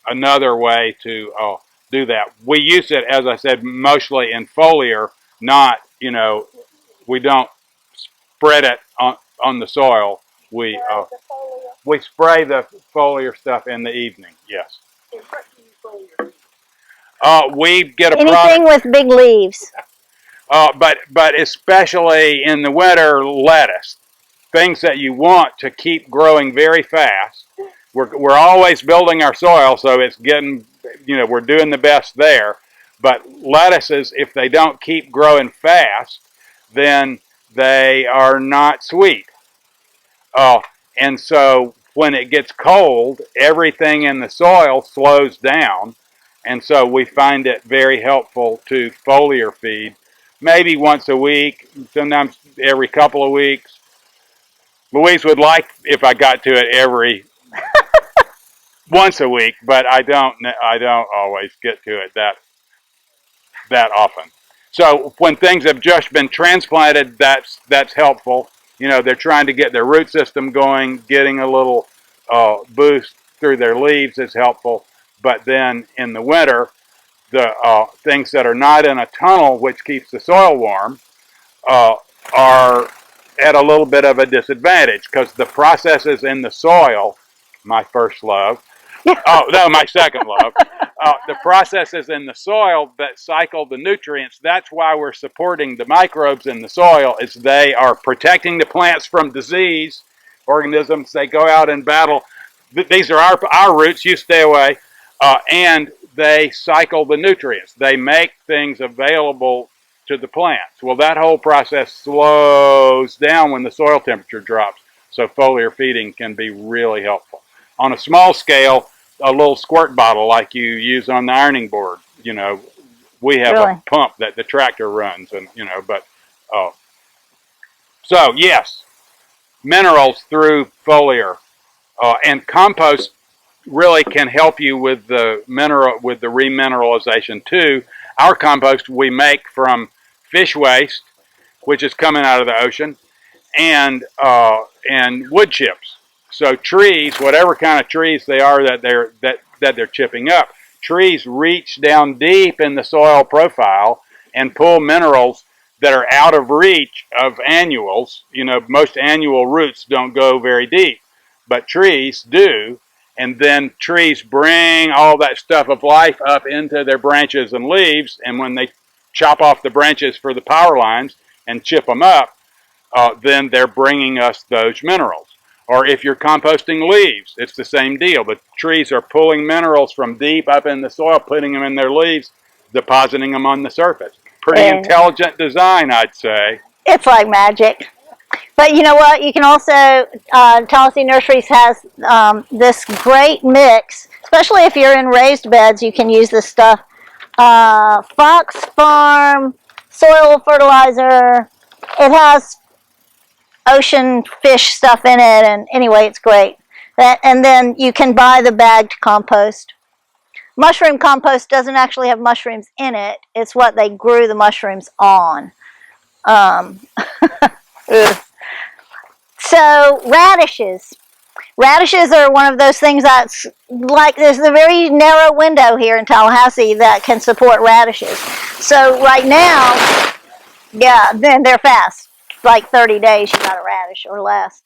another way to do that. We use it, as I said, mostly in foliar, not, we don't spread it on the soil. We spray the foliar stuff in the evening. Yes. We get a anything with big leaves. But especially in the winter, lettuce, things that you want to keep growing very fast. We're always building our soil, so it's getting, we're doing the best there. But lettuces, if they don't keep growing fast, then they are not sweet. And so when it gets cold, everything in the soil slows down. And so we find it very helpful to foliar feed, maybe once a week, sometimes every couple of weeks. Louise would like if I got to it every once a week, but I don't always get to it that often. So when things have just been transplanted, that's helpful. They're trying to get their root system going, getting a little boost through their leaves is helpful. But then in the winter, the things that are not in a tunnel, which keeps the soil warm, are at a little bit of a disadvantage because the processes in the soil, my first love, oh, no, my second love. The processes in the soil that cycle the nutrients, that's why we're supporting the microbes in the soil, is they are protecting the plants from disease, organisms. They go out and battle. These are our roots, you stay away. And they cycle the nutrients. They make things available to the plants. Well, that whole process slows down when the soil temperature drops. So foliar feeding can be really helpful. On a small scale, a little squirt bottle like you use on the ironing board. We have a pump that the tractor runs, and but so yes, minerals through foliar and compost really can help you with the remineralization too. Our compost we make from fish waste, which is coming out of the ocean, and wood chips. So trees, whatever kind of trees they are that they're chipping up, trees reach down deep in the soil profile and pull minerals that are out of reach of annuals. Most annual roots don't go very deep, but trees do. And then trees bring all that stuff of life up into their branches and leaves. And when they chop off the branches for the power lines and chip them up, then they're bringing us those minerals. Or if you're composting leaves, it's the same deal. The trees are pulling minerals from deep up in the soil, putting them in their leaves, depositing them on the surface. Pretty intelligent design, I'd say. It's like magic. But you know what? You can also, Tallahassee Nurseries has this great mix, especially if you're in raised beds, you can use this stuff. Fox Farm soil fertilizer. It has ocean fish stuff in it, and anyway, it's great. And then you can buy the bagged compost. Mushroom compost doesn't actually have mushrooms in it. It's what they grew the mushrooms on. So radishes. Radishes are one of those things that's like, there's a very narrow window here in Tallahassee that can support radishes. So right now, yeah, then they're fast. Like 30 days, you got a radish or less.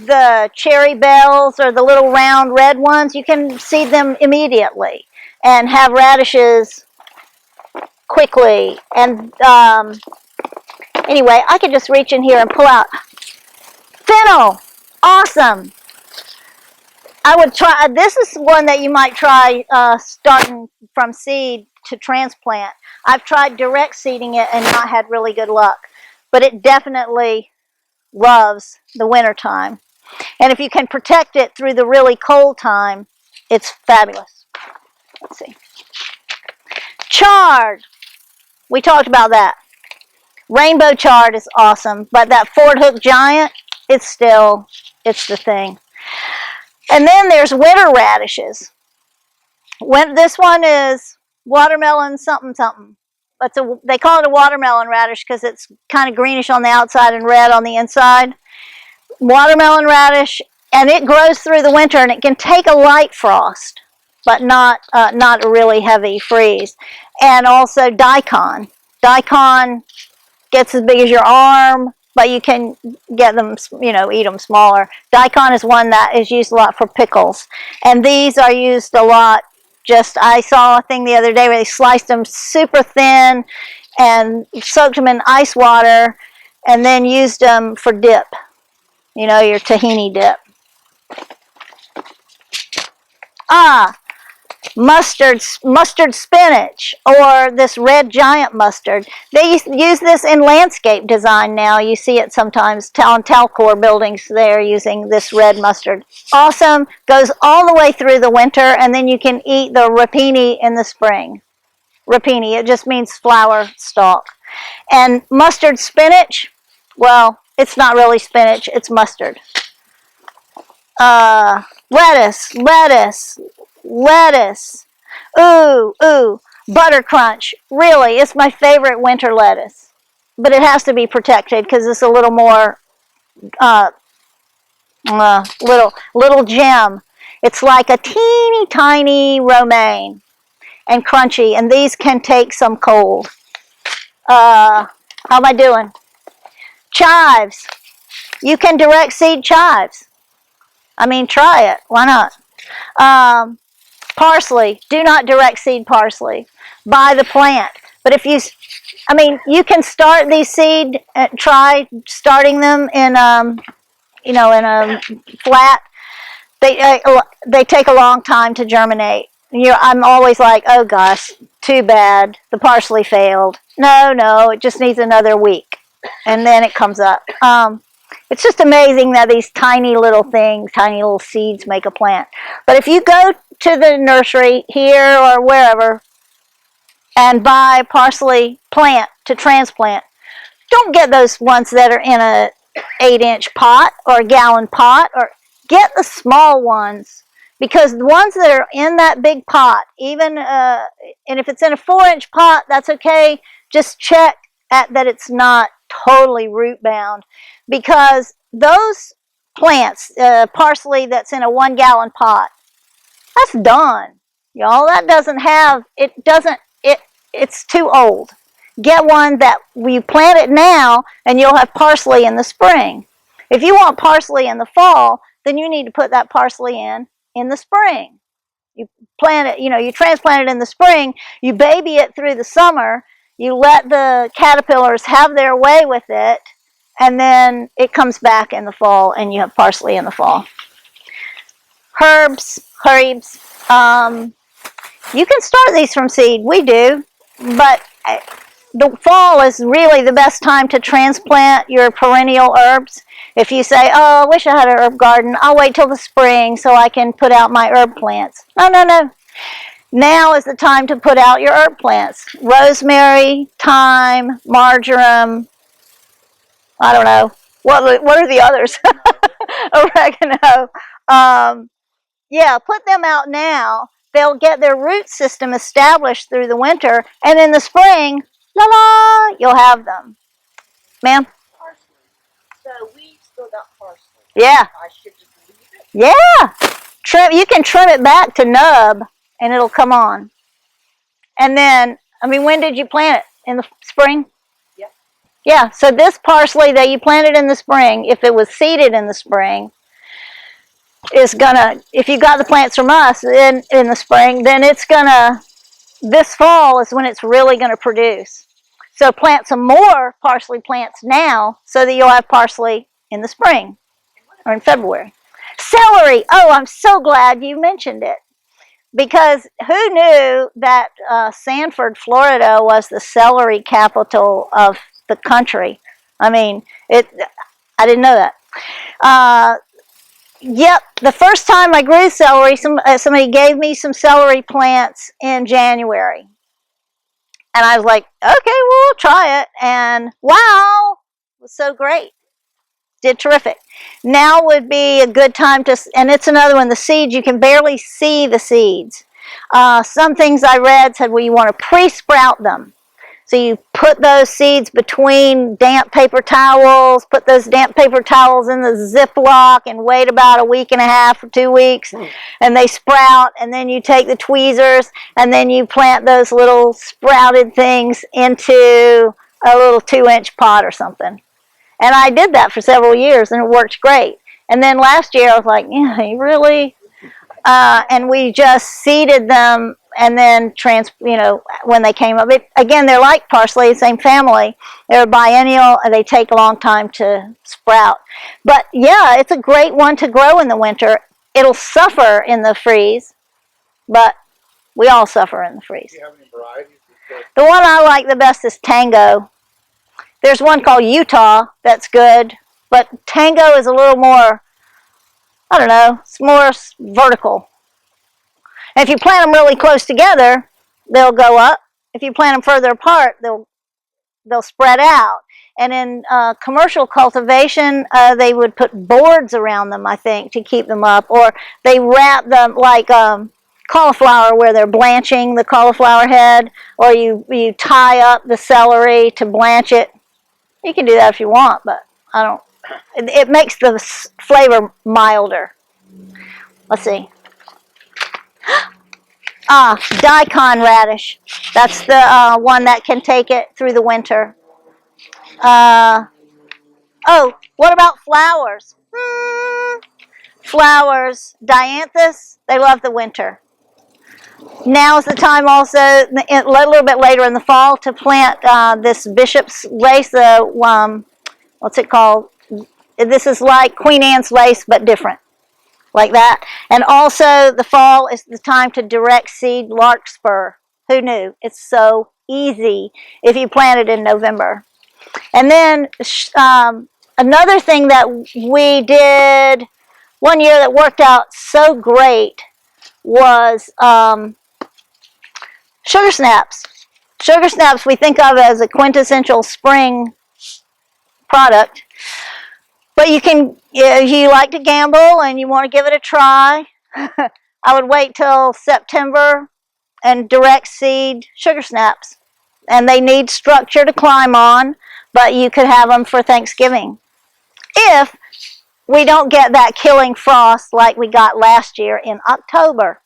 The cherry bells or the little round red ones, you can seed them immediately and have radishes quickly. And anyway, I could just reach in here and pull out fennel. Awesome. I would try, this is one that you might try starting from seed to transplant. I've tried direct seeding it and not had really good luck, but it definitely loves the winter time. And if you can protect it through the really cold time, it's fabulous. Let's see. Chard. We talked about that. Rainbow chard is awesome, but that Ford Hook Giant, it's the thing. And then there's winter radishes. This one is watermelon something something. They call it a watermelon radish because it's kind of greenish on the outside and red on the inside. Watermelon radish, and it grows through the winter, and it can take a light frost, but not a really heavy freeze. And also daikon. Daikon gets as big as your arm, but you can get them, eat them smaller. Daikon is one that is used a lot for pickles, and these are used a lot. I saw a thing the other day where they sliced them super thin and soaked them in ice water, and then used them for dip. Your tahini dip. Mustard spinach, or this red giant mustard. They use this in landscape design now. You see it sometimes on Talcor buildings. They're using this red mustard. Awesome. Goes all the way through the winter, and then you can eat the rapini in the spring. Rapini, it just means flower stalk. And mustard spinach, well, it's not really spinach, it's mustard. Lettuce. Ooh, butter crunch. Really, it's my favorite winter lettuce. But it has to be protected because it's a little more, little gem. It's like a teeny tiny romaine and crunchy, and these can take some cold. How am I doing? Chives. You can direct seed chives. I mean, try it. Why not? Parsley. Do not direct seed parsley. Buy the plant. But you can start these seed. Try starting them in, in a flat. They take a long time to germinate. I'm always like, oh gosh, too bad. The parsley failed. No, it just needs another week, and then it comes up. It's just amazing that these tiny little things, tiny little seeds make a plant. But if you go to the nursery here or wherever and buy a parsley plant to transplant, don't get those ones that are in a 8-inch pot or a gallon pot, or get the small ones, because the ones that are in that big pot, even and if it's in a 4-inch pot, that's okay. Just check that it's not totally root bound, because those plants, parsley that's in a 1-gallon pot, that's done, y'all. That doesn't have, it's too old. Get one that you plant it now, and you'll have parsley in the spring. If you want parsley in the fall, then you need to put that parsley in the spring. You plant it, you transplant it in the spring, you baby it through the summer, you let the caterpillars have their way with it, and then it comes back in the fall, and you have parsley in the fall. Herbs. You can start these from seed. We do, but the fall is really the best time to transplant your perennial herbs. If you say, oh, I wish I had an herb garden, I'll wait till the spring so I can put out my herb plants. No, no, no. Now is the time to put out your herb plants. Rosemary, thyme, marjoram, I don't know. What are the others? Oregano. Yeah, put them out now. They'll get their root system established through the winter, and in the spring, la la, you'll have them. Ma'am? Parsley. So we still got parsley. Yeah. I should just leave it? Yeah. You can trim it back to nub, and it'll come on. And then, I mean, when did you plant it? In the spring? Yeah. Yeah, so this parsley that you planted in the spring, if it was seeded in the spring, is gonna, if you got the plants from us in the spring, then it's gonna, this fall is when it's really gonna produce. So plant some more parsley plants now so that you'll have parsley in the spring or in February. Celery, oh, I'm so glad you mentioned it. Because who knew that Sanford, Florida was the celery capital of the country? I mean, I didn't know that. Yep, the first time I grew celery, somebody gave me some celery plants in January. And I was like, okay, well, we'll try it. And wow, it was so great. Did terrific. Now would be a good time to, and it's another one, the seeds, you can barely see the seeds. Some things I read said, well, you want to pre-sprout them. So you put those seeds between damp paper towels, put those damp paper towels in the Ziploc and wait about a week and a half or 2 weeks, and they sprout, and then you take the tweezers, and then you plant those little sprouted things into a little 2-inch pot or something. And I did that for several years, and it worked great. And then last year I was like, yeah, you really? And we just seeded them, and then when they came up, again, they're like parsley, same family. They're biennial, and they take a long time to sprout. But yeah, it's a great one to grow in the winter. It'll suffer in the freeze, but we all suffer in the freeze. Do you have any varieties? The one I like the best is Tango. There's one called Utah that's good, but Tango is a little more, I don't know, it's more vertical. And if you plant them really close together, they'll go up. If you plant them further apart, they'll spread out. And in commercial cultivation, they would put boards around them, I think, to keep them up. Or they wrap them like cauliflower, where they're blanching the cauliflower head. Or you tie up the celery to blanch it. You can do that if you want, but I don't. It makes the flavor milder. Let's see. Daikon radish. That's the one that can take it through the winter. Oh, what about flowers? Flowers, dianthus, they love the winter. Now is the time also, a little bit later in the fall, to plant this bishop's lace, what's it called? This is like Queen Anne's lace, but different, like that. And also, the fall is the time to direct seed larkspur. Who knew? It's so easy if you plant it in November. And then another thing that we did one year that worked out so great was sugar snaps. Sugar snaps we think of as a quintessential spring product. But you can, if you like to gamble and you want to give it a try, I would wait till September and direct seed sugar snaps. And they need structure to climb on, but you could have them for Thanksgiving. If we don't get that killing frost like we got last year in October.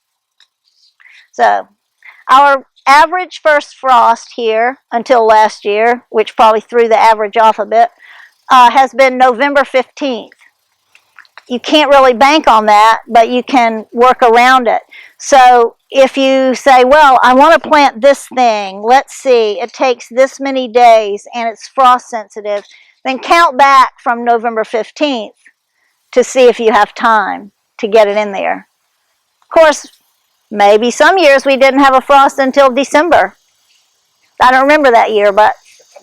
So, our average first frost here until last year, which probably threw the average off a bit, has been November 15th. You can't really bank on that, but you can work around it. So if you say, well, I want to plant this thing, let's see, it takes this many days and it's frost sensitive, then count back from November 15th to see if you have time to get it in there. Of course, maybe some years we didn't have a frost until December. I don't remember that year, but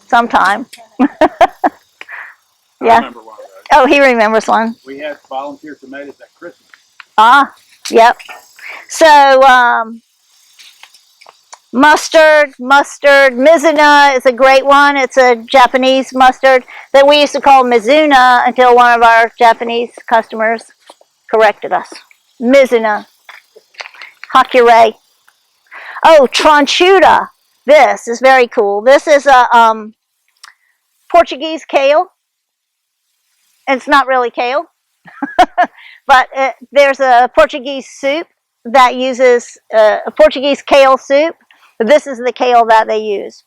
sometime. I Yeah. remember one of those. Oh, he remembers one. We had volunteer tomatoes at Christmas. Ah, yep. So, mustard, Mizuna is a great one. It's a Japanese mustard that we used to call Mizuna until one of our Japanese customers corrected us. Mizuna. Hakure. Oh, Tranchuda. This is very cool. This is a Portuguese kale. It's not really kale, but there's a Portuguese soup that uses a Portuguese kale soup. But this is the kale that they use.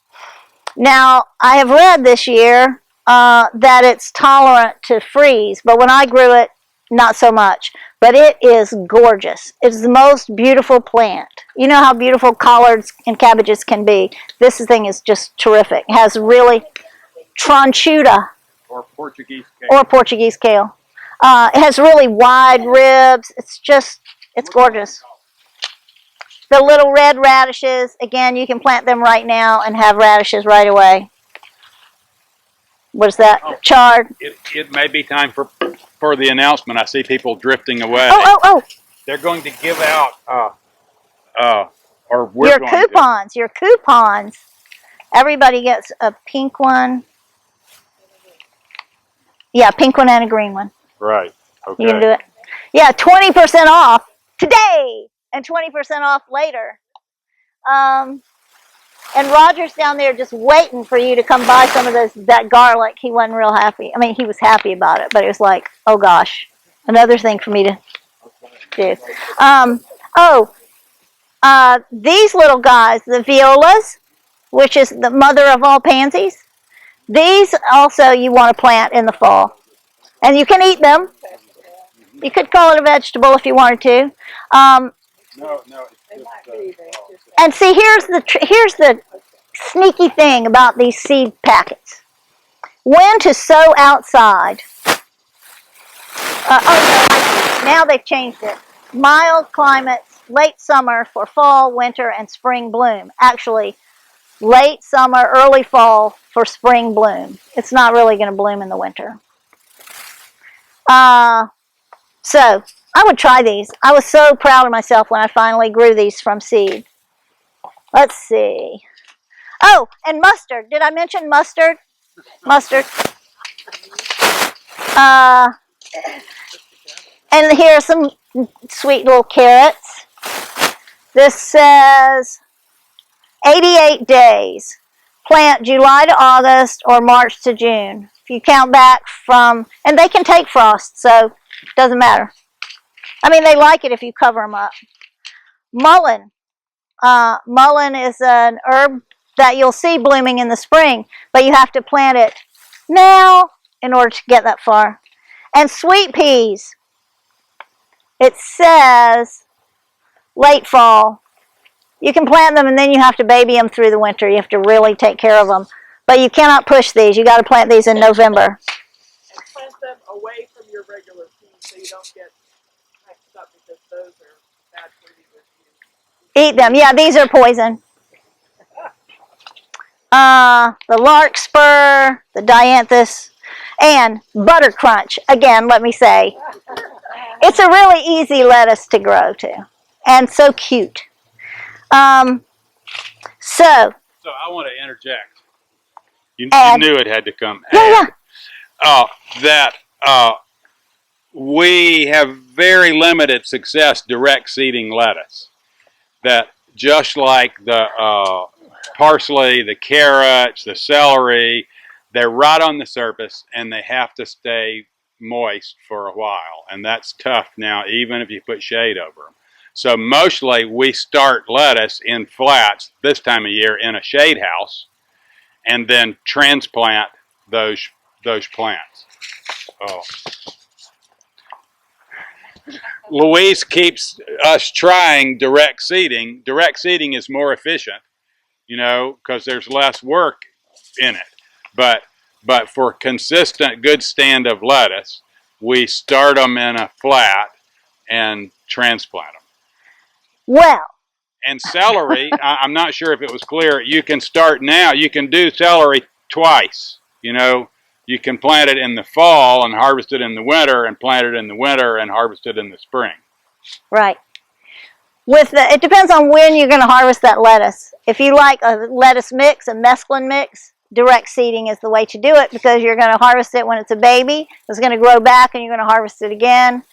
Now, I have read this year that it's tolerant to freeze, but when I grew it, not so much. But it is gorgeous. It's the most beautiful plant. You know how beautiful collards and cabbages can be. This thing is just terrific. It has really Tranchuda. Or Portuguese kale. Or Portuguese kale. It has really wide ribs. It's gorgeous. The little red radishes, again, you can plant them right now and have radishes right away. What is that? Oh, chard. It may be time for the announcement. I see people drifting away. Oh. They're going to give out, or we're Your going coupons. Your coupons. Everybody gets a pink one. Yeah, pink one and a green one. Right. Okay. You can do it. Yeah, 20% off today and 20% off later. And Roger's down there just waiting for you to come buy some of that garlic. He wasn't real happy. I mean, he was happy about it, but it was like, oh gosh, another thing for me to do. These little guys, the violas, which is the mother of all pansies. These also you want to plant in the fall. And you can eat them. You could call it a vegetable if you wanted to. No, And see, here's the sneaky thing about these seed packets. When to sow outside. Now they've changed it. Mild climates, late summer for fall, winter, and spring bloom. Actually, late summer, early fall for spring bloom. It's not really going to bloom in the winter. So I would try these. I was so proud of myself when I finally grew these from seed. Let's see. Oh, and mustard. Did I mention mustard? Mustard. And here are some sweet little carrots. This says 88 days. Plant July to August or March to June. If you count back from, and they can take frost, so it doesn't matter. I mean, they like it if you cover them up. Mullein. Mullein is an herb that you'll see blooming in the spring, but you have to plant it now in order to get that far. And sweet peas. It says late fall. You can plant them and then you have to baby them through the winter. You have to really take care of them. But you cannot push these. You got to plant these in November. And plant them away from your regular seeds so you don't get mixed up because those are bad for you if you Eat them. Yeah, these are poison. The larkspur, the dianthus, and butter crunch. Again, let me say, it's a really easy lettuce to grow too, and so cute. So I want to interject. You knew it had to come. Yeah. We have very limited success direct seeding lettuce. That just like the parsley, the carrots, the celery, they're right on the surface and they have to stay moist for a while. And that's tough now, even if you put shade over them. So mostly we start lettuce in flats this time of year in a shade house and then transplant those plants. Oh. Louise keeps us trying direct seeding. Direct seeding is more efficient, because there's less work in it. But for consistent good stand of lettuce, we start them in a flat and transplant them. Well, And celery, I'm not sure if it was clear. You can start now. You can do celery twice. You know, you can plant it in the fall and harvest it in the winter, and plant it in the winter and harvest it in the spring. Right. It depends on when you're going to harvest that lettuce. If you like a lettuce mix, a mesclun mix, direct seeding is the way to do it, because you're going to harvest it when it's a baby. It's going to grow back and you're going to harvest it again.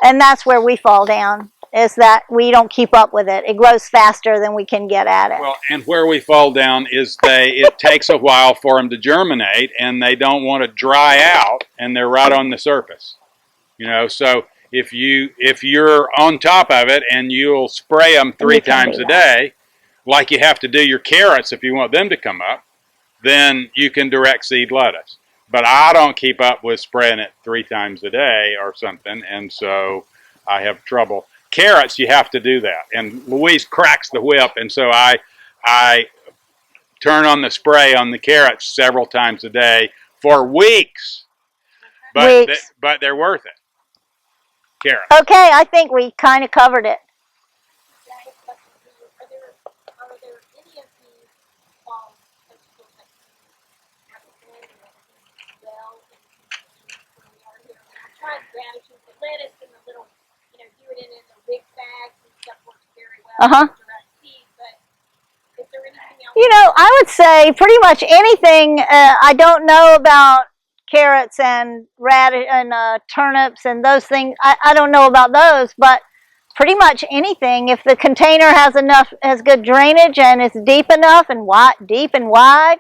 And that's where we fall down, is that we don't keep up with it. It grows faster than we can get at it. Well, and where we fall down is it takes a while for them to germinate, and they don't want to dry out, and they're right on the surface. You know, so if you're on top of it and you'll spray them 3 times a day, like you have to do your carrots if you want them to come up, then you can direct seed lettuce. But I don't keep up with spraying it 3 times a day or something, and so I have trouble. Carrots, you have to do that. And Louise cracks the whip, and so I turn on the spray on the carrots several times a day for weeks. But they're worth it. Carrots. Okay, I think we kind of covered it. Lettuce and the little, do it in the big bags and stuff works very well. Direct seed, but is there anything else? I would say pretty much anything. I don't know about carrots and radish and turnips and those things. I don't know about those, but pretty much anything. If the container has good drainage and it's deep enough and deep and wide,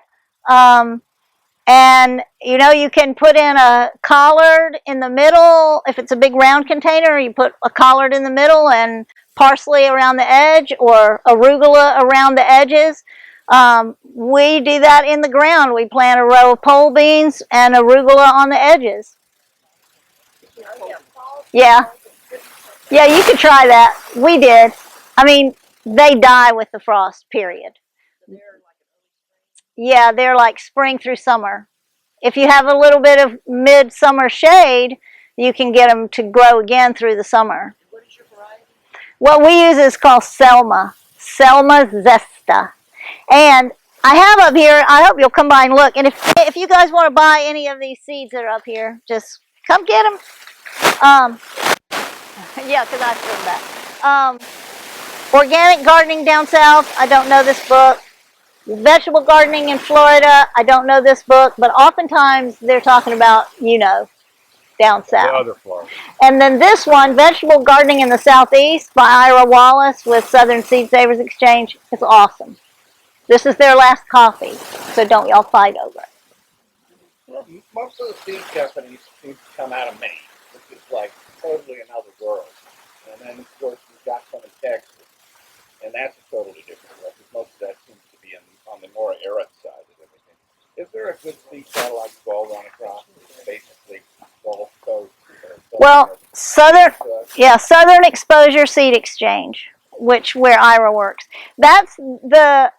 and you can put in a collard in the middle. If it's a big round container, you put a collard in the middle and parsley around the edge, or arugula around the edges. We do that in the ground. We plant a row of pole beans and arugula on the edges. Yeah. Yeah, you could try that. We did. I mean, they die with the frost, period. Yeah, they're like spring through summer. If you have a little bit of midsummer shade, you can get them to grow again through the summer. What is your variety? What we use is called Selma Zesta. And I have up here, I hope you'll come by and look. And if you guys want to buy any of these seeds that are up here, just come get them. Yeah, because I filmed that. Organic gardening down south, I don't know this book. Vegetable gardening in Florida, I don't know this book, but oftentimes they're talking about, down south. The other Florida. And then this one, Vegetable Gardening in the Southeast by Ira Wallace with Southern Seed Savers Exchange, is awesome. This is their last copy, so don't y'all fight over it. Well, most of the seed companies seem to come out of Maine, which is like totally another world. And then, of course, we've got some in Texas, and that's a totally different world, because most of that seems to be on the more arid side of everything. Is there a good seed satellite to go run across, basically Gulf Coast? Well, Southern Exposure Seed Exchange, where Ira works. That's the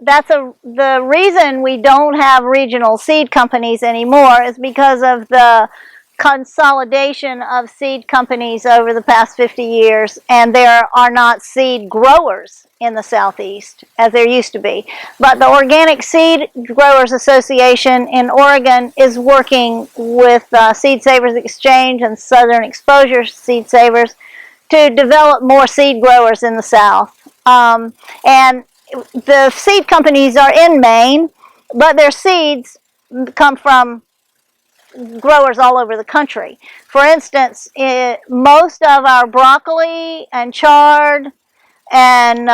reason we don't have regional seed companies anymore, is because of the consolidation of seed companies over the past 50 years, and there are not seed growers in the Southeast as there used to be. But the Organic Seed Growers Association in Oregon is working with Seed Savers Exchange and Southern Exposure Seed Savers to develop more seed growers in the South. And the seed companies are in Maine, but their seeds come from growers all over the country. For instance, most of our broccoli and chard and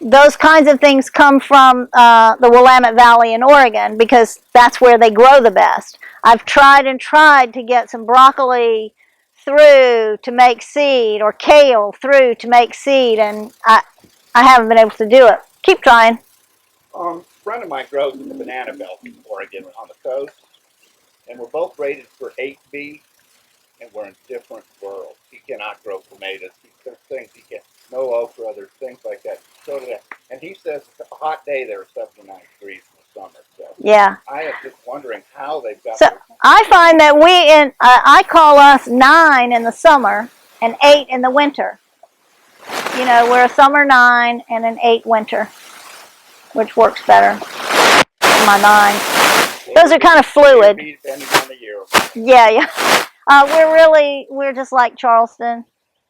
those kinds of things come from the Willamette Valley in Oregon, because that's where they grow the best. I've tried to get some broccoli through to make seed, or kale through to make seed, and I haven't been able to do it. Keep trying. A friend of mine grows in the banana belt in Oregon on the coast, and we're both rated for 8B, and we're in different worlds. He cannot grow tomatoes. There's things he can't. No okra. There's things like that. And he says it's a hot day there, 79 degrees in the summer. So yeah. I am just wondering how they've got. So I find that I call us 9 in the summer and 8 in the winter. you know, we're a summer 9 and an 8 winter, which works better. My 9. Those are kind of fluid. Depending on the year. Yeah. We're just like Charleston.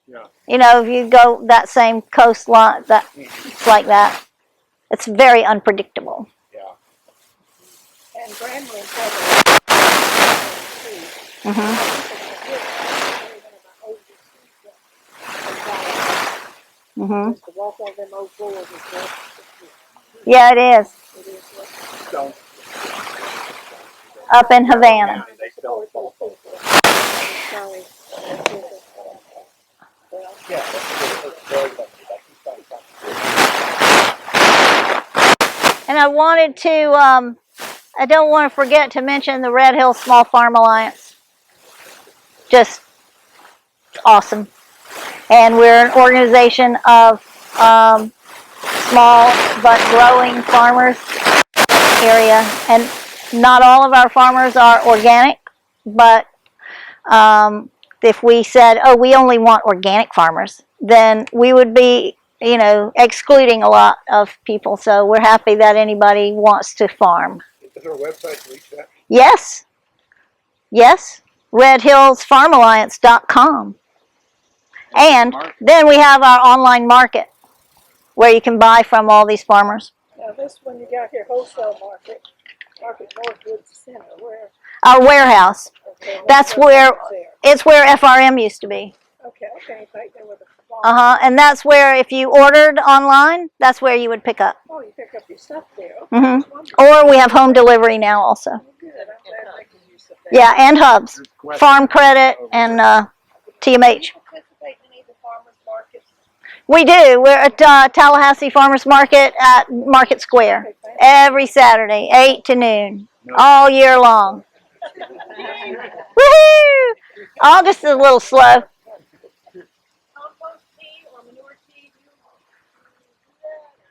Yeah. You know, if you go that same coastline, it's like that. It's very unpredictable. Yeah. And Grambling has a Mhm. Mhm. to walk on them old floors Yeah, it is. Don't. Up in Havana. They don't. Yeah, that's very lovely. And I wanted to, I don't want to forget to mention the Red Hills Small Farm Alliance. Just awesome. And we're an organization of small but growing farmers area. And not all of our farmers are organic, but if we said, oh, we only want organic farmers, then we would be, you know, excluding a lot of people. So we're happy that anybody wants to farm. Is there a website to reach that? Yes. redhillsfarmalliance.com. And then we have our online market where you can buy from all these farmers. Now this one you got here, wholesale market Northwood Center, where? Our warehouse. Okay, That's where, it's where FRM used to be. Okay, right there with the And that's where if you ordered online, that's where you would pick up. Oh, you pick up your stuff there. Or we have home delivery now also. Good, I'm glad they can use it there. Yeah, and hubs. Farm Credit and TMH. We do. We're at Tallahassee Farmers Market at Market Square every Saturday, 8 to noon, all year long. Woohoo! All just a little slow.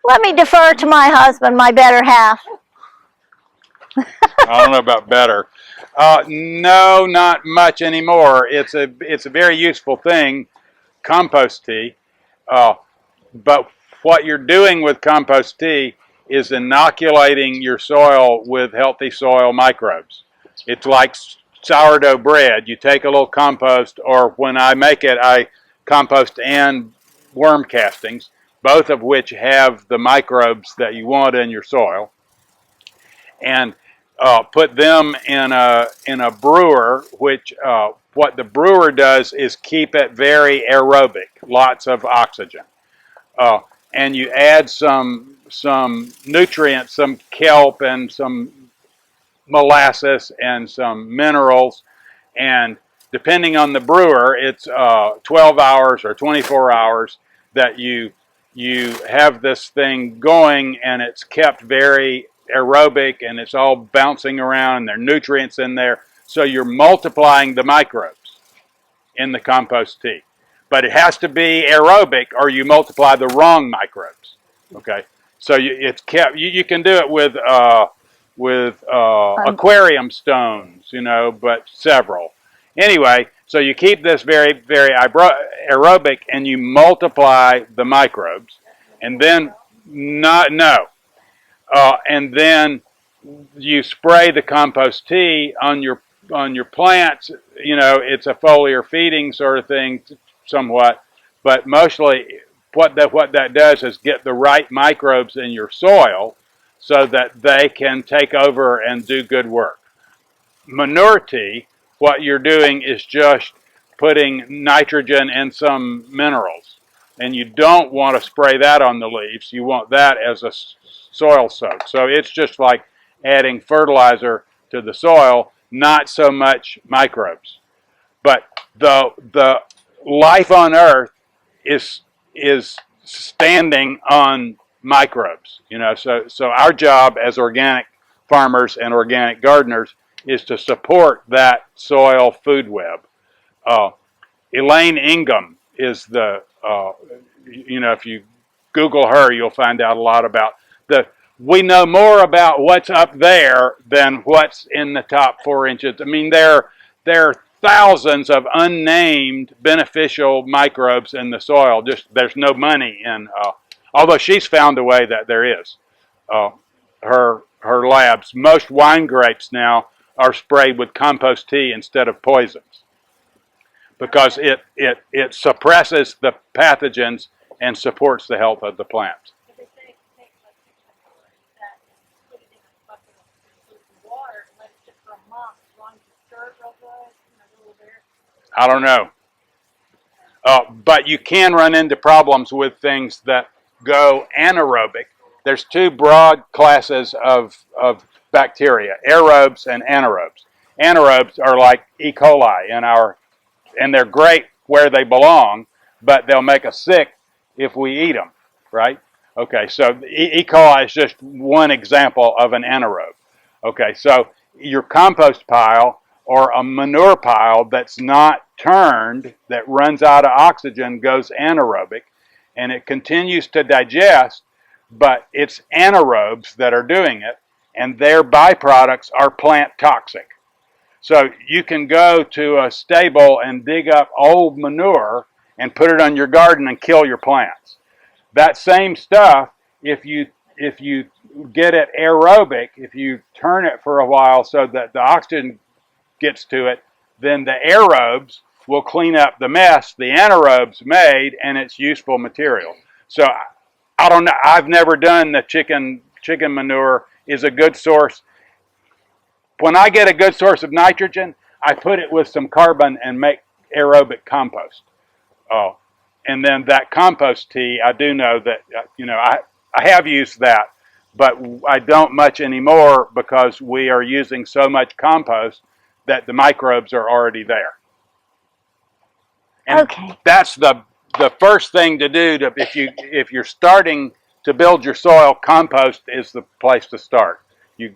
Let me defer to my husband, my better half. I don't know about better. No, not much anymore. It's a very useful thing, compost tea. But what you're doing with compost tea is inoculating your soil with healthy soil microbes. It's like sourdough bread. You take a little compost, or when I make it, I compost and worm castings, both of which have the microbes that you want in your soil, and put them in a brewer, which what the brewer does is keep it very aerobic, lots of oxygen. And you add some nutrients, some kelp and some molasses and some minerals, and depending on the brewer, it's 12 hours or 24 hours that you have this thing going, and it's kept very aerobic, and it's all bouncing around, and there are nutrients in there, so you're multiplying the microbes in the compost tea. But it has to be aerobic, or you multiply the wrong microbes. Okay, so it's kept. You can do it with aquarium stones, you know, but several. Anyway, so you keep this very, very aerobic, and you multiply the microbes, and then and then you spray the compost tea on your plants. You know, it's a foliar feeding sort of thing, somewhat, but mostly what that does is get the right microbes in your soil so that they can take over and do good work. Manure tea, what you're doing is just putting nitrogen and some minerals, and you don't want to spray that on the leaves. You want that as a soil soak. So it's just like adding fertilizer to the soil, not so much microbes. But the life on Earth is standing on microbes, you know. So our job as organic farmers and organic gardeners is to support that soil food web. Elaine Ingham is the you know, if you Google her, you'll find out a lot about we know more about what's up there than what's in the top 4 inches. I mean, there are thousands of unnamed beneficial microbes in the soil. Just there's no money in. Although she's found a way that there is. Her labs. Most wine grapes now are sprayed with compost tea instead of poisons because it suppresses the pathogens and supports the health of the plants. But they say if you take like that, put it in a bucket of water and let it sit for a month, as long as you stir it real good, a little bit. I don't know. But you can run into problems with things that go anaerobic. There's two broad classes of bacteria, aerobes and anaerobes. Anaerobes are like E. coli and they're great where they belong, but they'll make us sick if we eat them, right? Okay, so E. coli is just one example of an anaerobe. Okay, so your compost pile or a manure pile that's not turned, that runs out of oxygen, goes anaerobic, and it continues to digest, but it's anaerobes that are doing it, and their byproducts are plant toxic. So you can go to a stable and dig up old manure and put it on your garden and kill your plants. That same stuff, if you get it aerobic, if you turn it for a while so that the oxygen gets to it, then the aerobes will clean up the mess the anaerobes made, and it's useful material. So I don't know. I've never done the chicken manure is a good source. When I get a good source of nitrogen, I put it with some carbon and make aerobic compost. Oh, and then that compost tea, I do know that I have used that, but I don't much anymore because we are using so much compost that the microbes are already there. And Okay. that's the first thing to do if you're starting to build your soil. Compost is the place to start. You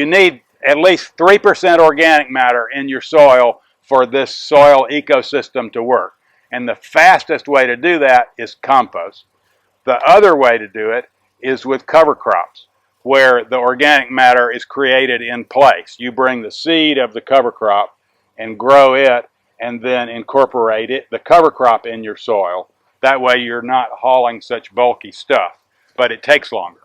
need at least 3% organic matter in your soil for this soil ecosystem to work. And the fastest way to do that is compost. The other way to do it is with cover crops, where the organic matter is created in place. You bring the seed of the cover crop and grow it and then incorporate the cover crop in your soil. That way you're not hauling such bulky stuff, but it takes longer.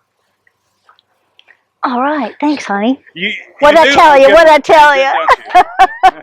All right. Thanks, honey. You What'd I knew tell you? good- What'd I tell did, you? don't you?